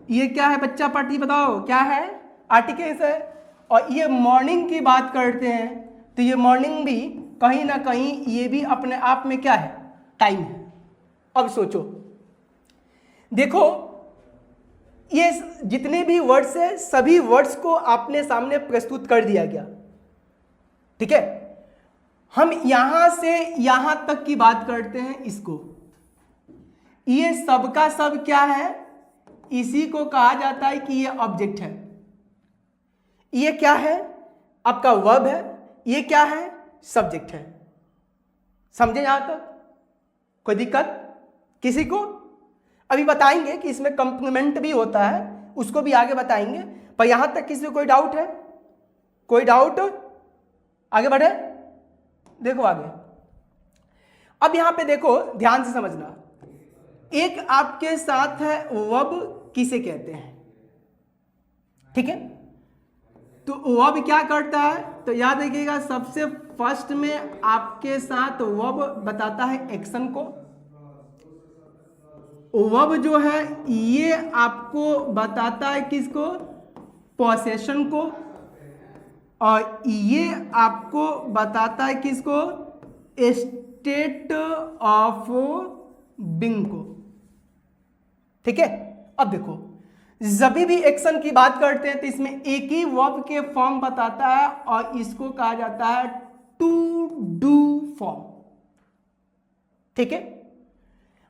ये क्या है बच्चा पार्टी बताओ क्या है? आर्टिकल्स है। और ये मॉर्निंग की बात करते हैं तो ये मॉर्निंग भी कहीं ना कहीं ये भी अपने आप में क्या है? टाइम है। अब सोचो, देखो ये जितने भी वर्ड्स है सभी वर्ड्स को आपने सामने प्रस्तुत कर दिया गया। ठीक है, हम यहां से यहां तक की बात करते हैं। इसको ये सबका सब क्या है? इसी को कहा जाता है कि ये ऑब्जेक्ट है। ये क्या है? आपका वर्ब है। ये क्या है? सब्जेक्ट है। समझे यहां तक? कोई दिक्कत किसी को? अभी बताएंगे कि इसमें कंप्लीमेंट भी होता है, उसको भी आगे बताएंगे। पर यहां तक किसी को कोई डाउट है? कोई डाउट? आगे बढ़े, देखो आगे। अब यहां पे देखो ध्यान से समझना, एक आपके साथ है वर्ब किसे कहते हैं? ठीक है, तो वर्ब क्या करता है? तो तो याद रखिएगा सबसे फर्स्ट में आपके साथ वर्ब बताता है एक्शन को। वर्ब जो है ये आपको बताता है किसको, पोसेशन को, और ये आपको बताता है किसको, स्टेट ऑफ बीइंग को। ठीक है, अब देखो जब भी एक्शन की बात करते हैं तो इसमें एक ही वर्ब के फॉर्म बताता है और इसको कहा जाता है टू डू फॉर्म। ठीक है,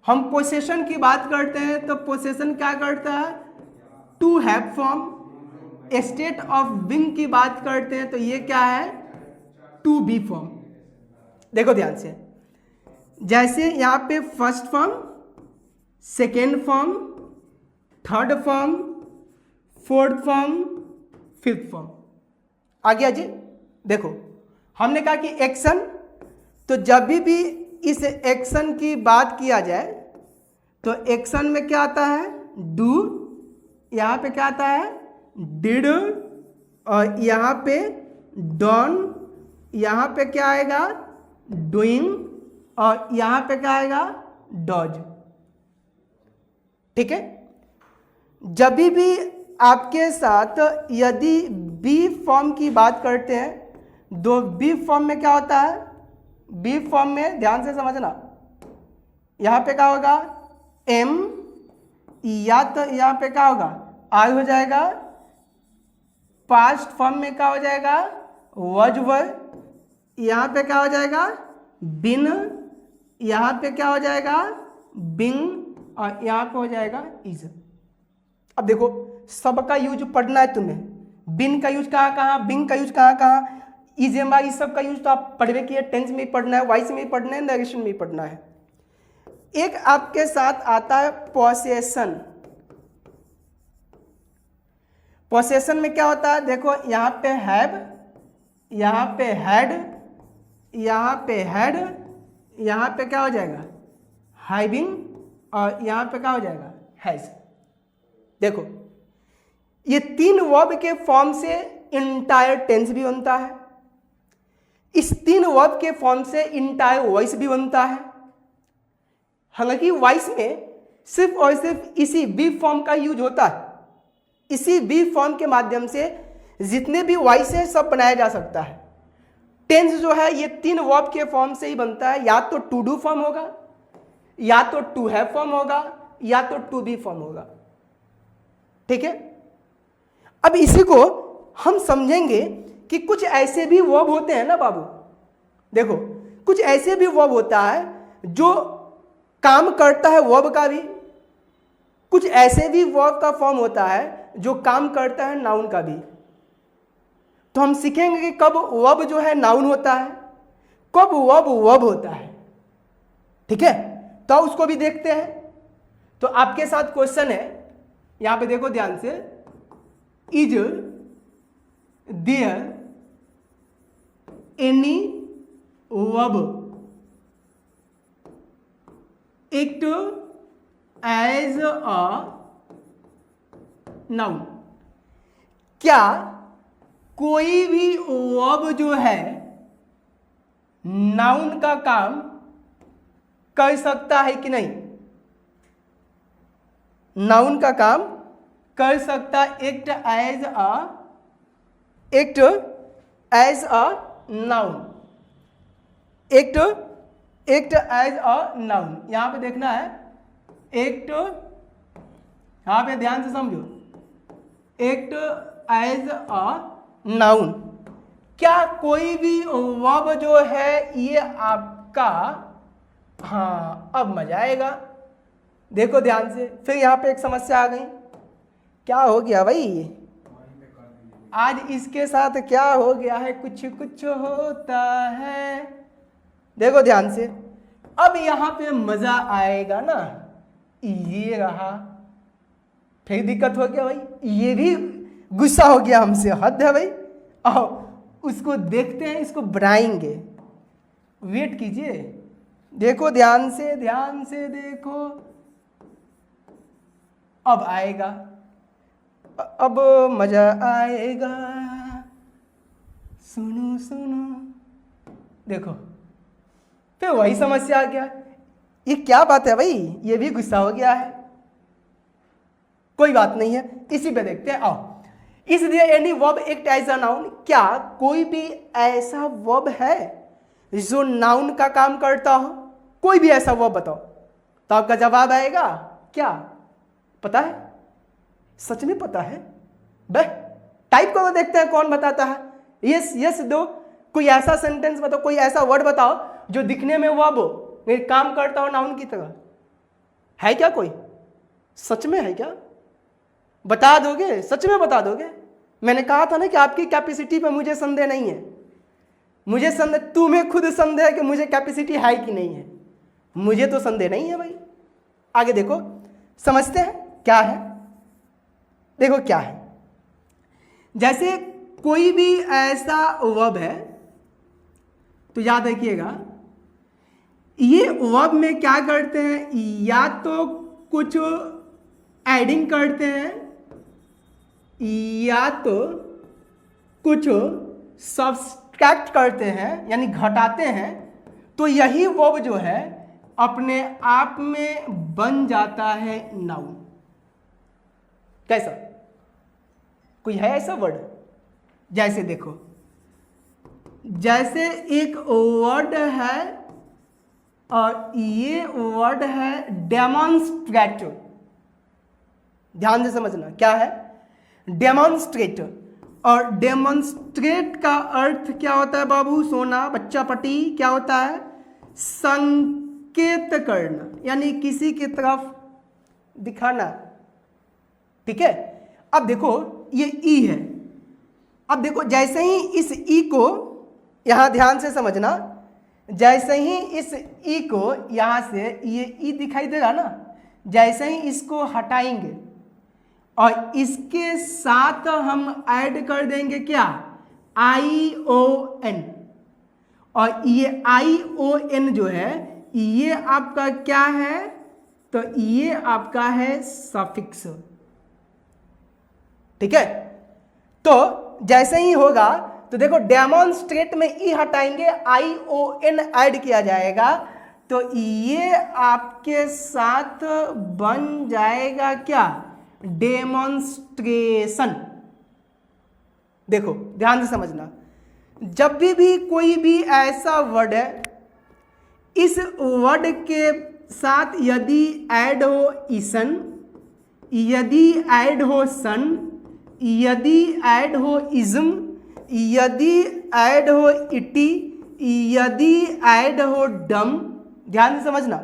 हम पोसेशन की बात करते हैं तो पोसेशन क्या करता है, to have form. State of being की बात करते हैं तो ये क्या है, टू बी फॉर्म। देखो ध्यान से, जैसे यहां पे first form, second form, third form, fourth form, fifth form आ गया जी। देखो हमने कहा कि एक्शन, तो जब भी इस एक्शन की बात किया जाए तो एक्शन में क्या आता है, डू, यहां पे क्या आता है, डिड, और यहां पे डन, यहां पे क्या आएगा, डूइंग, और यहां पे क्या आएगा, डज। ठीक है, जब भी आपके साथ यदि बी फॉर्म की बात करते हैं, दो बी फॉर्म में क्या होता है, बी फॉर्म में ध्यान से समझना, यहां पे क्या होगा, एम, या तो यहां पे क्या होगा, आई हो जाएगा, पास्ट फॉर्म में क्या हो जाएगा, वज वर, यहां पे क्या हो जाएगा, बिन, यहां पे क्या हो जाएगा, बिंग, और यहां पे हो जाएगा इज। अब देखो सबका यूज पढ़ना है तुम्हें, बिन का यूज कहाँ कहाँ, बिंग का यूज कहाँ कहाँ, इज एम आई, सब का यूज तो आप पढ़वे किए, टेंस में ही पढ़ना है, वॉइस में ही पढ़ना है, नरेशन में ही पढ़ना है। एक आपके साथ आता है पोसेशन। पोसेशन में क्या होता है, देखो यहां पे हैव, यहां पे हैड, यहां पे हैड, यहां पे क्या हो जाएगा, हैविंग, और यहां पे क्या हो जाएगा, हैज। देखो ये तीन वर्ब के फॉर्म से इंटायर टेंस भी बनता है, इस तीन वर्ब के फॉर्म से इंटायर वॉइस भी बनता है। हालांकि वॉइस में सिर्फ और सिर्फ इसी बी फॉर्म का यूज होता है, इसी बी फॉर्म के माध्यम से जितने भी वॉइस है सब बनाया जा सकता है। टेंस जो है ये तीन वर्ब के फॉर्म से ही बनता है, या तो टू डू फॉर्म होगा, या तो टू हैव फॉर्म होगा, या तो टू बी फॉर्म होगा। ठीक है, अब इसी को हम समझेंगे कि कुछ ऐसे भी वर्ब होते हैं ना बाबू, देखो कुछ ऐसे भी वर्ब होता है जो काम करता है वर्ब का भी, कुछ ऐसे भी वर्ब का फॉर्म होता है जो काम करता है नाउन का भी। तो हम सीखेंगे कि कब वर्ब जो है नाउन होता है, कब वर्ब होता है। ठीक है, तो उसको भी देखते हैं। तो आपके साथ क्वेश्चन है, यहां पे देखो ध्यान से, is there any verb act as a noun. क्या कोई भी वर्ब जो है नाउन का काम कर सकता है कि नहीं, नाउन का काम कर सकता है, act as a noun, act as a noun. यहां पे देखना है एक्ट, यहां पे ध्यान से समझो, एक्ट एज अ नाउन। क्या कोई भी वर्ब जो है ये आपका, हाँ अब मजा आएगा, देखो ध्यान से। फिर यहां पे एक समस्या आ गई, क्या हो गया भाई, आज इसके साथ क्या हो गया है, कुछ कुछ होता है। देखो ध्यान से, अब यहां पे मजा आएगा ना, ये रहा, फिर दिक्कत हो गया भाई, ये भी गुस्सा हो गया हमसे, हद है भाई। आओ उसको देखते हैं, इसको बनाएंगे, वेट कीजिए, देखो ध्यान से देखो, अब आएगा, अब मजा आएगा, सुनो सुनो, देखो फिर वही समस्या आ गया। ये क्या बात है भाई, ये भी गुस्सा हो गया है। कोई बात नहीं है, इसी पे देखते हैं, आओ। इसलिए any verb act as a noun, क्या कोई भी ऐसा वर्ब है जो नाउन का काम करता हो? कोई भी ऐसा वर्ब बताओ, तो आपका जवाब आएगा क्या? पता है? सच में पता है? बे टाइप करो, देखते हैं कौन बताता है। यस यस दो, कोई ऐसा सेंटेंस बताओ, कोई ऐसा वर्ड बताओ जो दिखने में वर्ब हो, काम करता हो नाउन की तरह। है क्या कोई? सच में है क्या? बता दोगे? सच में बता दोगे? मैंने कहा था ना कि आपकी कैपेसिटी पे मुझे संदेह नहीं है। मुझे संदेह, तुम्हें खुद संदेह है कि मुझे कैपेसिटी है कि नहीं है। मुझे तो संदेह नहीं है भाई। आगे देखो, समझते हैं क्या है। देखो क्या है, जैसे कोई भी ऐसा वर्ब है, तो याद रखिएगा ये वर्ब में क्या करते हैं, या तो कुछ एडिंग करते हैं या तो कुछ सब्सट्रैक्ट करते हैं, यानी घटाते हैं। तो यही वर्ब जो है अपने आप में बन जाता है नाउन। कैसा? कोई है ऐसा वर्ड? जैसे देखो, जैसे एक वर्ड है और ये वर्ड है डेमोन्स्ट्रेट। ध्यान से समझना क्या है डेमोन्स्ट्रेट। और डेमोन्स्ट्रेट का अर्थ क्या होता है बाबू सोना बच्चा पटी? क्या होता है? संकेत करना, यानी किसी की तरफ दिखाना। ठीक है, अब देखो ये ई है। अब देखो जैसे ही इस ई को, यहां ध्यान से समझना, जैसे ही इस ई को यहां से ये ई दिखाई देगा ना, जैसे ही इसको हटाएंगे और इसके साथ हम ऐड कर देंगे क्या? आई ओ एन। और ये आई ओ एन जो है ये आपका क्या है? तो ये आपका है सफिक्स। ठीक है, तो जैसे ही होगा तो देखो डेमोन्स्ट्रेट में ई हटाएंगे, आई ओ एन ऐड किया जाएगा, तो ये आपके साथ बन जाएगा क्या? डेमोन्स्ट्रेशन। देखो ध्यान से समझना, जब भी कोई भी ऐसा वर्ड है, इस वर्ड के साथ यदि ऐड हो ईसन, यदि ऐड हो सन, यदि ऐड हो इज्म, यदि ऐड हो इटी, यदि ऐड हो डम, ध्यान से समझना,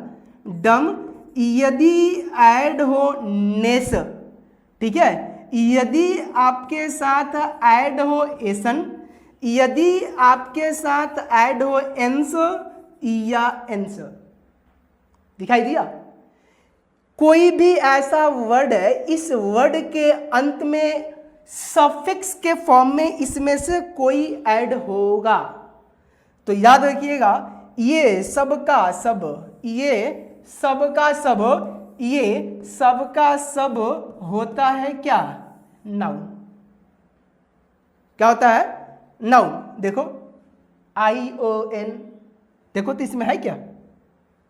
डम, यदि ऐड हो नेस, ठीक है, यदि आपके साथ ऐड हो एसन, यदि आपके साथ ऐड हो एंस या एंस। दिखाई दिया? कोई भी ऐसा वर्ड है, इस वर्ड के अंत में सफिक्स के फॉर्म में इसमें से कोई ऐड होगा, तो याद रखिएगा ये सब का सब, ये सब का सब, ये सब का सब होता है क्या? नाउन। क्या होता है? नाउन। देखो आई ओ एन, देखो तो इसमें है क्या?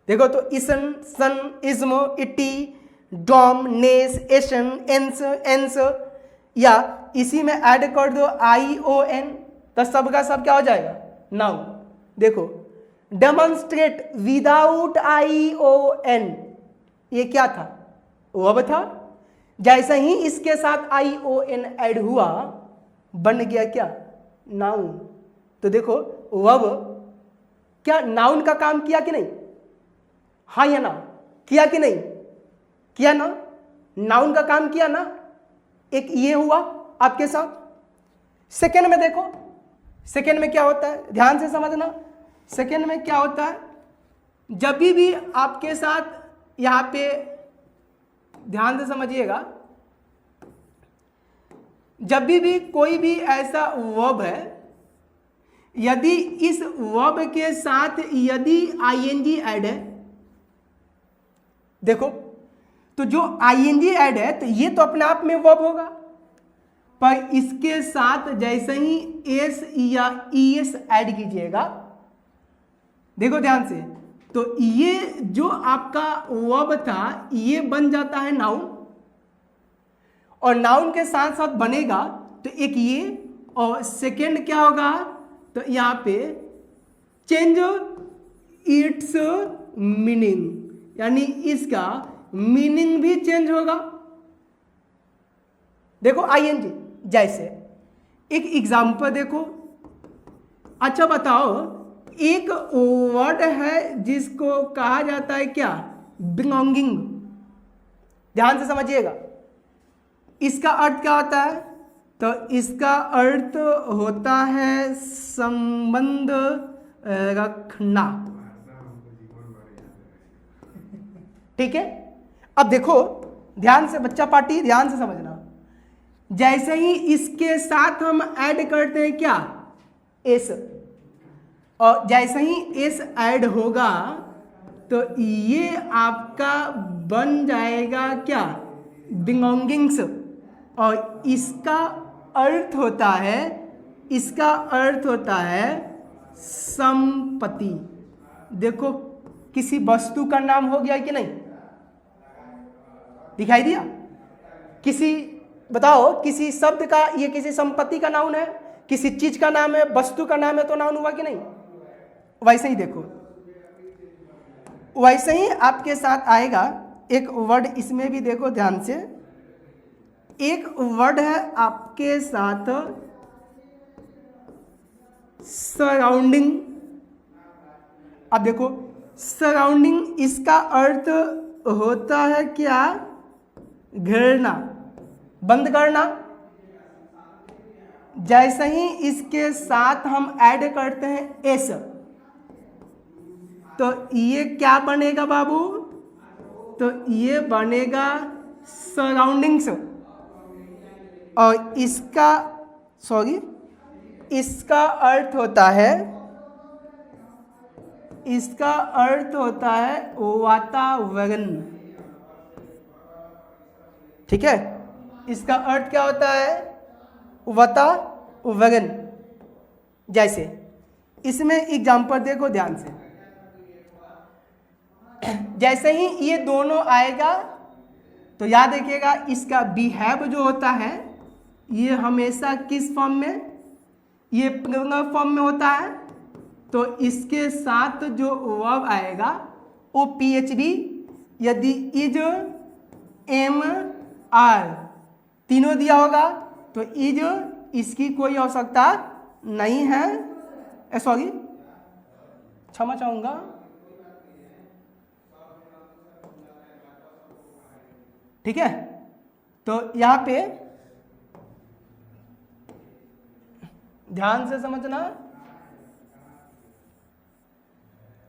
देखो तो इसन, सन, इज्म, इटी, डॉम, नेस, एशन, एंस, एंस, या इसी में ऐड कर दो आई ओ एन, तो सब का सब क्या हो जाएगा? नाउन। देखो demonstrate without I O N, ये क्या था? वर्ब था। जैसे ही इसके साथ आई ओ एन ऐड हुआ बन गया क्या? नाउन। तो देखो वर्ब क्या नाउन का काम किया कि नहीं? हाँ या ना? किया कि नहीं? किया ना? नाउन का काम किया ना? एक ये हुआ आपके साथ। सेकेंड में देखो, सेकेंड में क्या होता है, ध्यान से समझना। सेकेंड में क्या होता है, जब भी आपके साथ यहां पे ध्यान से समझिएगा, जब भी कोई भी ऐसा वर्ब है, यदि इस वर्ब के साथ यदि आईएनजी ऐड है, देखो तो जो आईएनजी ऐड है तो ये तो अपने आप में वर्ब होगा, पर इसके साथ जैसे ही एस या ईएस ऐड कीजिएगा, देखो ध्यान से, तो ये जो आपका वर्ब था ये बन जाता है नाउन, और नाउन के साथ साथ बनेगा तो एक ये, और सेकेंड क्या होगा, तो यहां पे चेंज इट्स मीनिंग, यानी इसका मीनिंग भी चेंज होगा। देखो आईएनजी, जैसे एक एग्जांपल देखो। अच्छा बताओ, एक वर्ड है जिसको कहा जाता है क्या, बिलोंगिंग। ध्यान से समझिएगा, इसका अर्थ क्या होता है, तो इसका अर्थ होता है संबंध रखना। ठीक है, अब देखो ध्यान से बच्चा पार्टी, ध्यान से समझना, जैसे ही इसके साथ हम ऐड करते हैं क्या, एस, और जैसे ही एस ऐड होगा तो ये आपका बन जाएगा क्या, बिलोंगिंग्स, और इसका अर्थ होता है, इसका अर्थ होता है संपत्ति। देखो किसी वस्तु का नाम हो गया कि नहीं, दिखाई दिया, किसी, बताओ किसी शब्द का, ये किसी संपत्ति का नाउन है, किसी चीज का नाम है, वस्तु का नाम है, तो नाउन हुआ कि नहीं। वैसे ही देखो, वैसे ही आपके साथ आएगा एक वर्ड, इसमें भी देखो ध्यान से, एक वर्ड है आपके साथ सराउंडिंग। अब देखो सराउंडिंग, इसका अर्थ होता है क्या, घेरना, बंद करना। जैसे ही इसके साथ हम ऐड करते हैं एस, तो ये क्या बनेगा बाबू, तो ये बनेगा सराउंडिंग्स, और इसका, सॉरी, इसका अर्थ होता है, इसका अर्थ होता है वातावरण। ठीक है, इसका अर्थ क्या होता है, वातावरण। जैसे इसमें एग्जांपल देखो ध्यान से, जैसे ही ये दोनों आएगा तो याद रखिएगा, इसका बिहेव जो होता है ये हमेशा किस फॉर्म में, ये प्लूरल फॉर्म में होता है, तो इसके साथ जो वर्ब आएगा वो PHV, यदि इज, एम, आर तीनों दिया होगा तो इज, इसकी कोई आवश्यकता नहीं है, सॉरी क्षमा चाहूंगा, ठीक है। तो यहाँ पे ध्यान से समझना,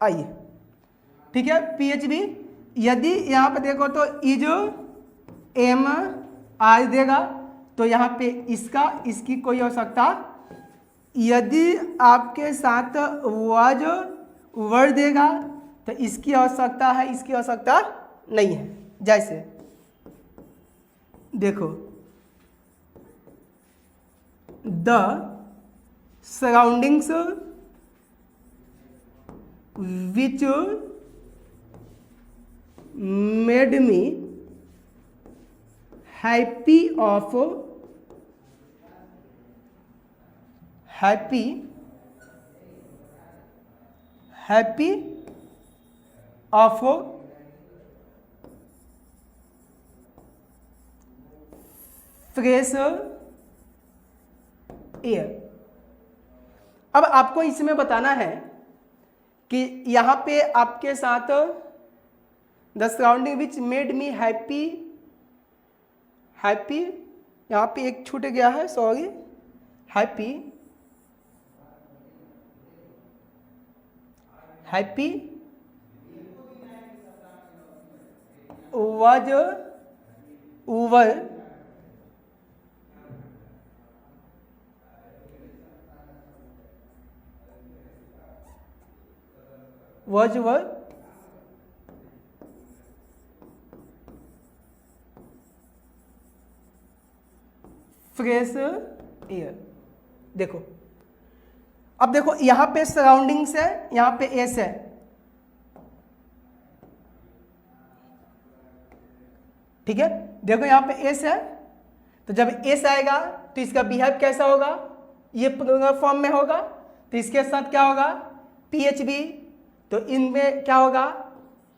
आइए, ठीक है। PHV, यदि यहाँ पे देखो तो इज, एम, आर देगा, तो यहाँ पे इसका, इसकी कोई आवश्यकता, यदि आपके साथ वाज वर्ड देगा तो इसकी आवश्यकता है, इसकी आवश्यकता नहीं है। जैसे देखो, the surroundings which made me happy of, happy of fresh air. अब आपको इसमें बताना है कि यहाँ पे आपके साथ the surrounding which made me happy, happy, यहाँ पे एक छूट गया है, sorry, happy, happy was over was were fresh air. देखो अब देखो यहां पे सराउंडिंग्स है, यहां पे एस है, ठीक है। देखो यहां पे एस है, तो जब एस आएगा तो इसका बिहेव कैसा होगा, ये प्लूरल फॉर्म में होगा, तो इसके साथ क्या होगा PHB, तो इनमें क्या होगा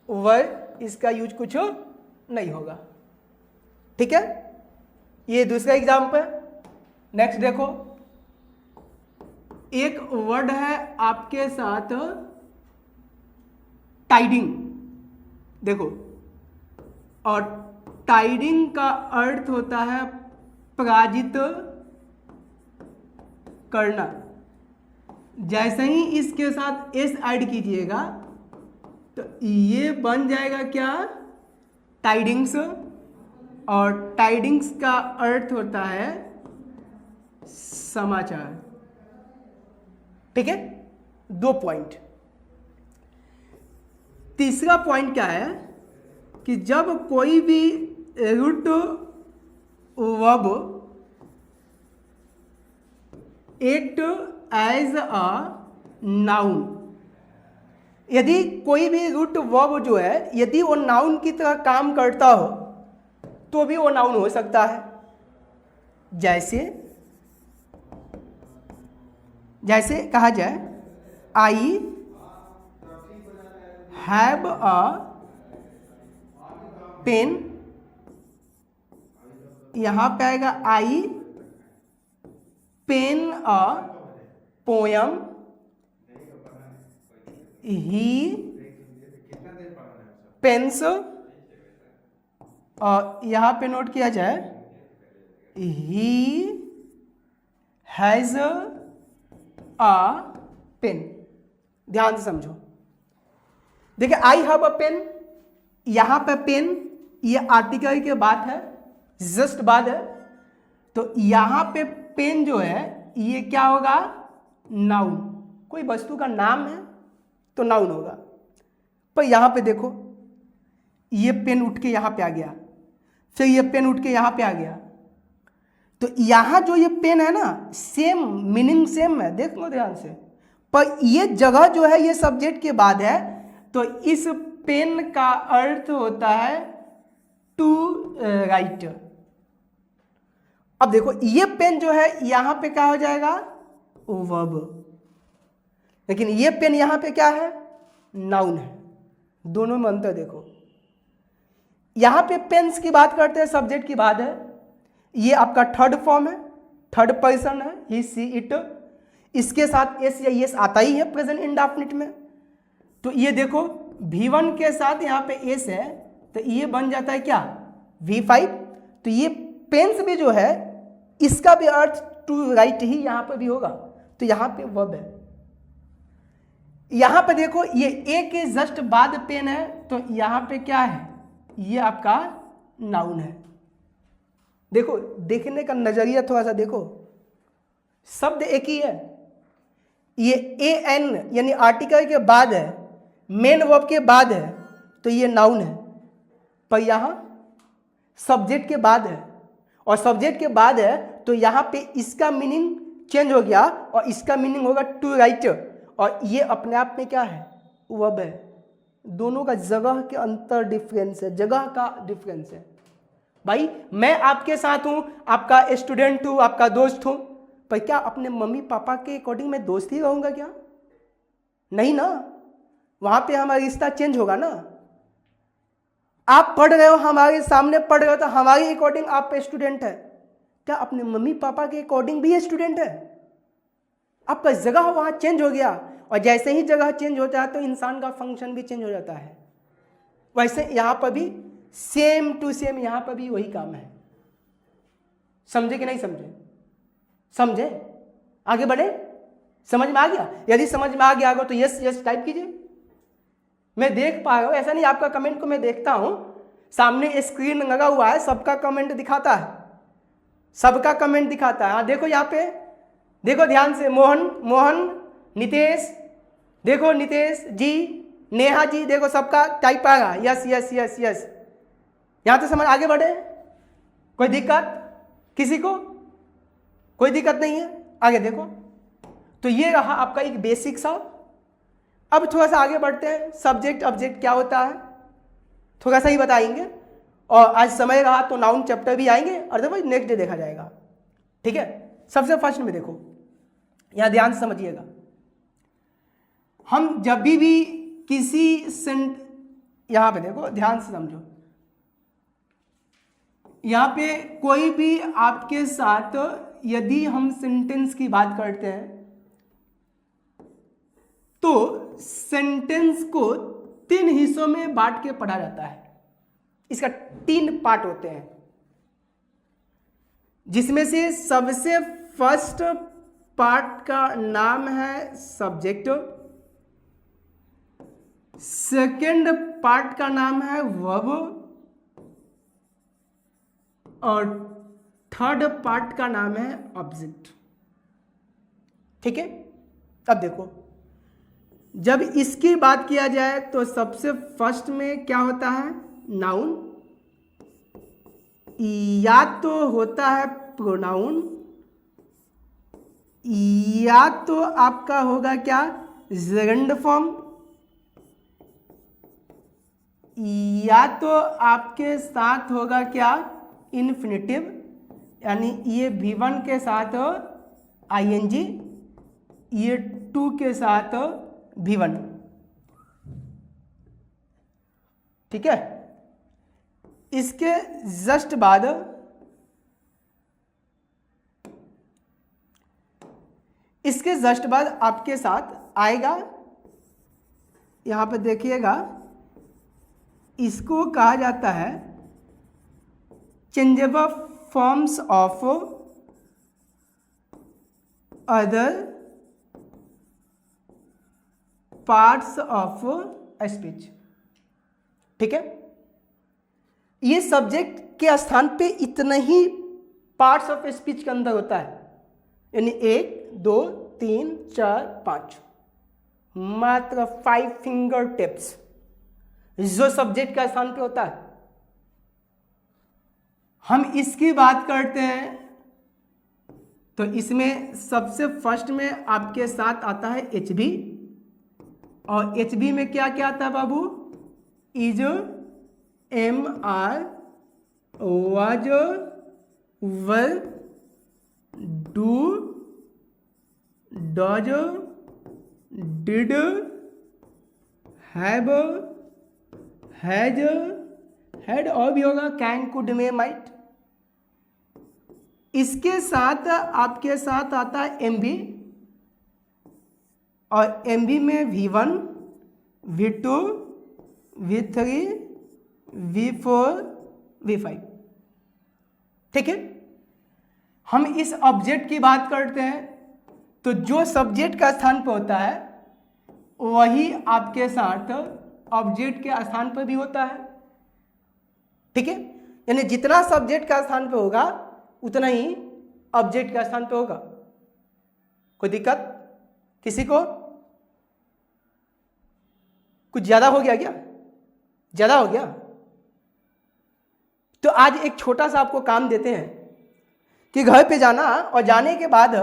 वर्ड, इसका यूज कुछ नहीं होगा, ठीक है। ये दूसरा एग्जाम्पल। नेक्स्ट देखो, एक वर्ड है आपके साथ टाइडिंग, देखो, और टाइडिंग का अर्थ होता है पराजित करना। जैसे ही इसके साथ एस ऐड कीजिएगा तो ये बन जाएगा क्या, टाइडिंग्स, और टाइडिंग्स का अर्थ होता है समाचार, ठीक है। 2 पॉइंट। तीसरा पॉइंट क्या है कि जब कोई भी root verb act as a noun, यदि कोई भी रूट वर्ब जो है यदि वो नाउन की तरह काम करता हो तो भी वो नाउन हो सकता है। जैसे कहा जाए आई हैव अ पेन, यहां पे आएगा I pen a poem, he pens, और यहां पे नोट किया जाए ही हैज अ पेन। ध्यान से समझो, देखिए आई हैव अ पेन, यहां पे पेन ये आर्टिकल के बाद है, जस्ट बाद है, तो यहां पे पेन जो है ये क्या होगा, नाउन। कोई वस्तु का नाम है तो नाउन होगा। पर यहां पे देखो ये पेन उठ के यहां पे आ गया, फिर ये पेन उठ के यहां पे आ गया, तो यहां जो ये पेन है ना सेम मीनिंग सेम है, देख लो ध्यान से, पर ये जगह जो है ये सब्जेक्ट के बाद है, तो इस पेन का अर्थ होता है टू राइट। अब देखो ये पेन जो है यहां पे क्या हो जाएगा वर्ब, लेकिन ये पेन यहां पे क्या है, नाउन है। दोनों में अंतर देखो, यहां पे पेन्स की बात करते हैं, सब्जेक्ट की बात है, ये आपका थर्ड फॉर्म है, थर्ड पर्सन है, ही सी इट, इसके साथ एस या एस आता ही है प्रेजेंट इंडेफिनिट में। तो ये देखो V1 के साथ यहाँ पे एस है, तो ये बन जाता है क्या V5। तो ये पेन्स भी जो है इसका भी अर्थ टू राइट ही यहाँ पे भी होगा, तो यहाँ पे वर्ब है। यहाँ पे देखो ये ए के जस्ट बाद पेन है, तो यहाँ पे क्या है, ये आपका नाउन है। देखो देखने का नजरिया थोड़ा सा देखो, शब्द एक ही है, ये ए एन यानी आर्टिकल के बाद है, मेन वर्ब के बाद है, तो ये नाउन है। पर यहाँ सब्जेक्ट के बाद है, और सब्जेक्ट के बाद है तो यहाँ पे इसका मीनिंग चेंज हो गया और इसका मीनिंग होगा टू राइट, और ये अपने आप में क्या है वर्ब है। दोनों का जगह के अंतर डिफरेंस है, जगह का डिफरेंस है। भाई मैं आपके साथ हूं, आपका स्टूडेंट हूं, आपका दोस्त हूं, पर क्या अपने मम्मी पापा के अकॉर्डिंग मैं दोस्त ही रहूंगा क्या, नहीं ना, वहां पे हमारा रिश्ता चेंज होगा ना। आप पढ़ रहे हो, हमारे सामने पढ़ रहे हो, तो हमारे अकॉर्डिंग आप स्टूडेंट है, क्या अपने मम्मी पापा के अकॉर्डिंग भी स्टूडेंट है। आपका जगह वहां चेंज हो गया, और जैसे ही जगह चेंज होता है तो इंसान का फंक्शन भी चेंज हो जाता है। वैसे यहां पर भी सेम टू सेम यहां पर भी वही काम है। समझे कि नहीं समझे, समझे, आगे बढ़े, समझ में आ गया। यदि समझ में आ गया हो तो यस यस टाइप कीजिए। मैं देख पा रहा हूं, ऐसा नहीं आपका कमेंट को मैं देखता हूं, सामने स्क्रीन लगा हुआ है, सबका कमेंट दिखाता है, सबका कमेंट दिखाता है। हाँ देखो यहाँ पे, देखो ध्यान से, मोहन, नितेश, देखो नितेश जी, नेहा जी, देखो सबका टाइप आएगा यस यस यस यस। यहां तो समझ, आगे बढ़े, कोई दिक्कत किसी को, कोई दिक्कत नहीं है। आगे देखो, तो ये रहा आपका एक बेसिक सा। अब थोड़ा सा आगे बढ़ते हैं, सब्जेक्ट ऑब्जेक्ट क्या होता है थोड़ा सा ही बताएंगे, और आज समय रहा तो नाउन चैप्टर भी आएंगे, अदरवाइज नेक्स्ट डे देखा जाएगा। ठीक है, सबसे फर्स्ट में देखो, यहां ध्यान से समझिएगा। हम जब भी किसी यहां पे देखो, ध्यान से समझो, यहां पे कोई भी आपके साथ यदि हम सेंटेंस की बात करते हैं तो सेंटेंस को 3 हिस्सों में बांट के पढ़ा जाता है। इसका 3 पार्ट होते हैं, जिसमें से सबसे फर्स्ट पार्ट का नाम है सब्जेक्ट, सेकंड पार्ट का नाम है वर्ब, और थर्ड पार्ट का नाम है ऑब्जेक्ट। ठीक है, अब देखो, जब इसकी बात किया जाए तो सबसे फर्स्ट में क्या होता है, नाउन, या तो होता है प्रोनाउन, या तो आपका होगा क्या, जेरंड फॉर्म, या तो आपके साथ होगा क्या, इन्फिनिटिव, यानी ये V1 के साथ ing, ये 2 के साथ V1। ठीक है, इसके जस्ट बाद आपके साथ आएगा, यहां पे देखिएगा, इसको कहा जाता है changeable forms of other parts of speech. ठीक है, ये सब्जेक्ट के स्थान पे इतना ही पार्ट्स ऑफ स्पीच के अंदर होता है, यानी 1 2 3 4 5, मात्र 5 फिंगर टिप्स जो सब्जेक्ट का स्थान पे होता है। हम इसकी बात करते हैं तो इसमें सबसे फर्स्ट में आपके साथ आता है HB, और HB में क्या क्या आता है बाबू, is, am are, was, were, do, does, did, have, has, had, और भी होगा कैन, कुड, में, माइट। इसके साथ आपके साथ आता है MB, और MB में V1, V2, V3, V4, V5। ठीक है, हम इस ऑब्जेक्ट की बात करते हैं तो जो सब्जेक्ट का स्थान पर होता है वही आपके साथ ऑब्जेक्ट के स्थान पर भी होता है। ठीक है, यानी जितना सब्जेक्ट का स्थान पे होगा उतना ही ऑब्जेक्ट का स्थान पे होगा। कोई दिक्कत किसी को? कुछ ज्यादा हो गया क्या? ज्यादा हो गया? तो आज एक छोटा सा आपको काम देते हैं कि घर पे जाना और जाने के बाद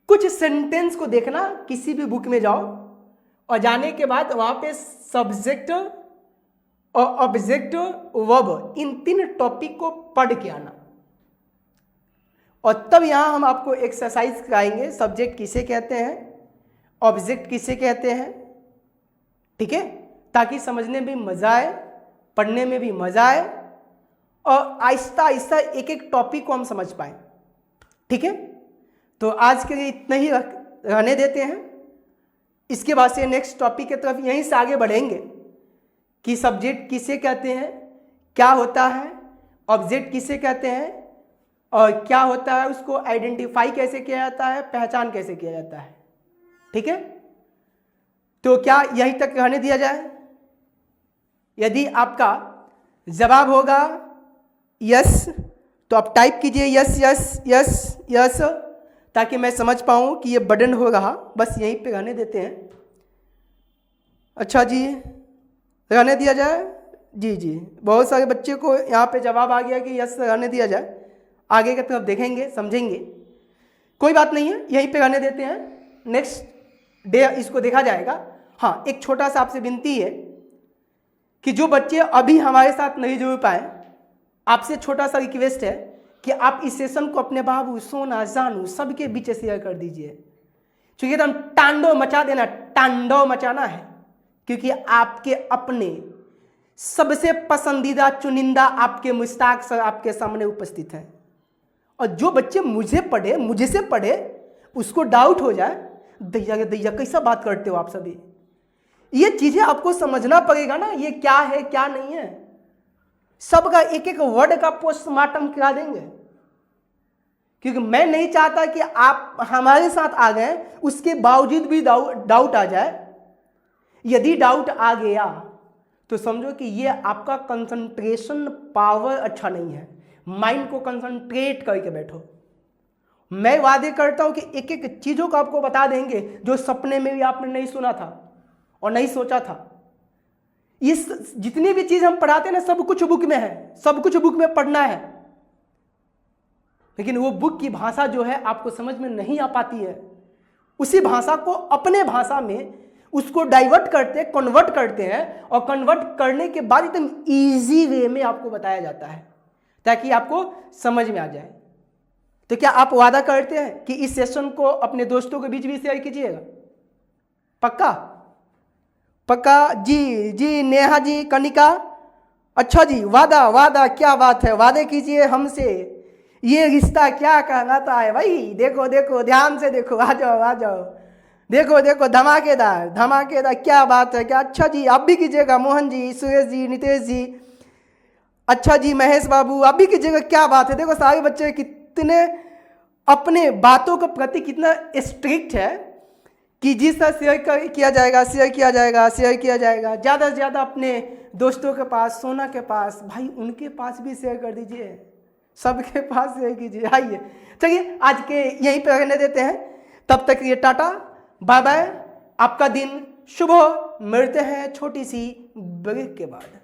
कुछ सेंटेंस को देखना, किसी भी बुक में जाओ और जाने के बाद वहां पे सब्जेक्ट और ऑब्जेक्ट, वर्ब, इन 3 टॉपिक को पढ़ के आना, और तब यहां हम आपको एक्सरसाइज कराएंगे, सब्जेक्ट किसे कहते हैं, ऑब्जेक्ट किसे कहते हैं। ठीक है, ताकि समझने में भी मजा आए, पढ़ने में भी मजा आए, और आहिस्ता आहिस्ता एक एक टॉपिक को हम समझ पाए। ठीक है, तो आज के लिए इतना ही रहने देते हैं। इसके बाद से नेक्स्ट टॉपिक की तरफ यहीं से आगे बढ़ेंगे कि सब्जेक्ट किसे कहते हैं, क्या होता है, ऑब्जेक्ट किसे कहते हैं, और क्या होता है, उसको आइडेंटिफाई कैसे किया जाता है, पहचान कैसे किया जाता है। ठीक है, तो क्या यहीं तक रहने दिया जाए? यदि आपका जवाब होगा यस तो आप टाइप कीजिए यस यस यस यस, ताकि मैं समझ पाऊँ कि ये बर्डन हो रहा। बस यहीं पे रहने देते हैं। अच्छा जी, रहने दिया जाए? जी जी, बहुत सारे बच्चे को यहाँ पे जवाब आ गया कि यस रहने दिया जाए। आगे की तरफ देखेंगे, समझेंगे। कोई बात नहीं है, यहीं पे रहने देते हैं, नेक्स्ट डे इसको देखा जाएगा। हाँ, एक छोटा सा आपसे विनती है कि जो बच्चे अभी हमारे साथ नहीं जुड़ पाए, आपसे छोटा सा रिक्वेस्ट है कि आप इस सेशन को अपने बाबू, सोना, जानू सबके बीच शेयर कर दीजिए, क्योंकि एकदम तांडव मचा देना, तांडव मचाना है, क्योंकि आपके अपने सबसे पसंदीदा चुनिंदा आपके मुश्ताक सर आपके सामने उपस्थित हैं। और जो बच्चे मुझसे पढ़े उसको डाउट हो जाए, दैया के दैया कैसा बात करते हो आप सभी, ये चीजें आपको समझना पड़ेगा ना, ये क्या है क्या नहीं है। सबका एक एक वर्ड का पोस्टमार्टम करा देंगे, क्योंकि मैं नहीं चाहता कि आप हमारे साथ आ गए उसके बावजूद भी डाउट आ जाए। यदि डाउट आ गया तो समझो कि ये आपका कंसंट्रेशन पावर अच्छा नहीं है। माइंड को कंसंट्रेट करके बैठो। मैं वादे करता हूं कि एक एक चीजों को आपको बता देंगे जो सपने में भी आपने नहीं सुना था और नहीं सोचा था। इस जितनी भी चीज हम पढ़ाते हैं ना, सब कुछ बुक में है, सब कुछ बुक में पढ़ना है, लेकिन वो बुक की भाषा जो है आपको समझ में नहीं आ पाती है। उसी भाषा को अपने भाषा में उसको डाइवर्ट करते, कन्वर्ट करते हैं, और कन्वर्ट करने के बाद एकदम इजी वे में आपको बताया जाता है ताकि आपको समझ में आ जाए। तो क्या आप वादा करते हैं कि इस सेशन को अपने दोस्तों के बीच भी शेयर कीजिएगा? पक्का? पक्का जी? जी नेहा जी, कनिका, अच्छा जी, वादा वादा, क्या बात है, वादे कीजिए हमसे। ये रिश्ता क्या कहलाता है भाई? देखो देखो, ध्यान से देखो, आ जाओ आ जाओ, देखो देखो, धमाकेदार धमाकेदार, क्या बात है, क्या। अच्छा जी, आप भी कीजिएगा, मोहन जी, सुरेश जी, नितेश जी, अच्छा जी, महेश बाबू, आप भी कीजिएगा, क्या बात है। देखो सारे बच्चे कितने अपने बातों के प्रति कितना स्ट्रिक्ट है कि जिस तरह शेयर किया जाएगा, शेयर किया जाएगा, शेयर किया जाएगा, ज़्यादा से ज़्यादा अपने दोस्तों के पास, सोना के पास, भाई उनके पास भी शेयर कर दीजिए, सबके पास शेयर कीजिए। आइए, चलिए आज के यहीं पर रहने देते हैं। तब तक ये टाटा, बाय बाय, आपका दिन शुभ हो। मिलते हैं छोटी सी ब्रेक के बाद।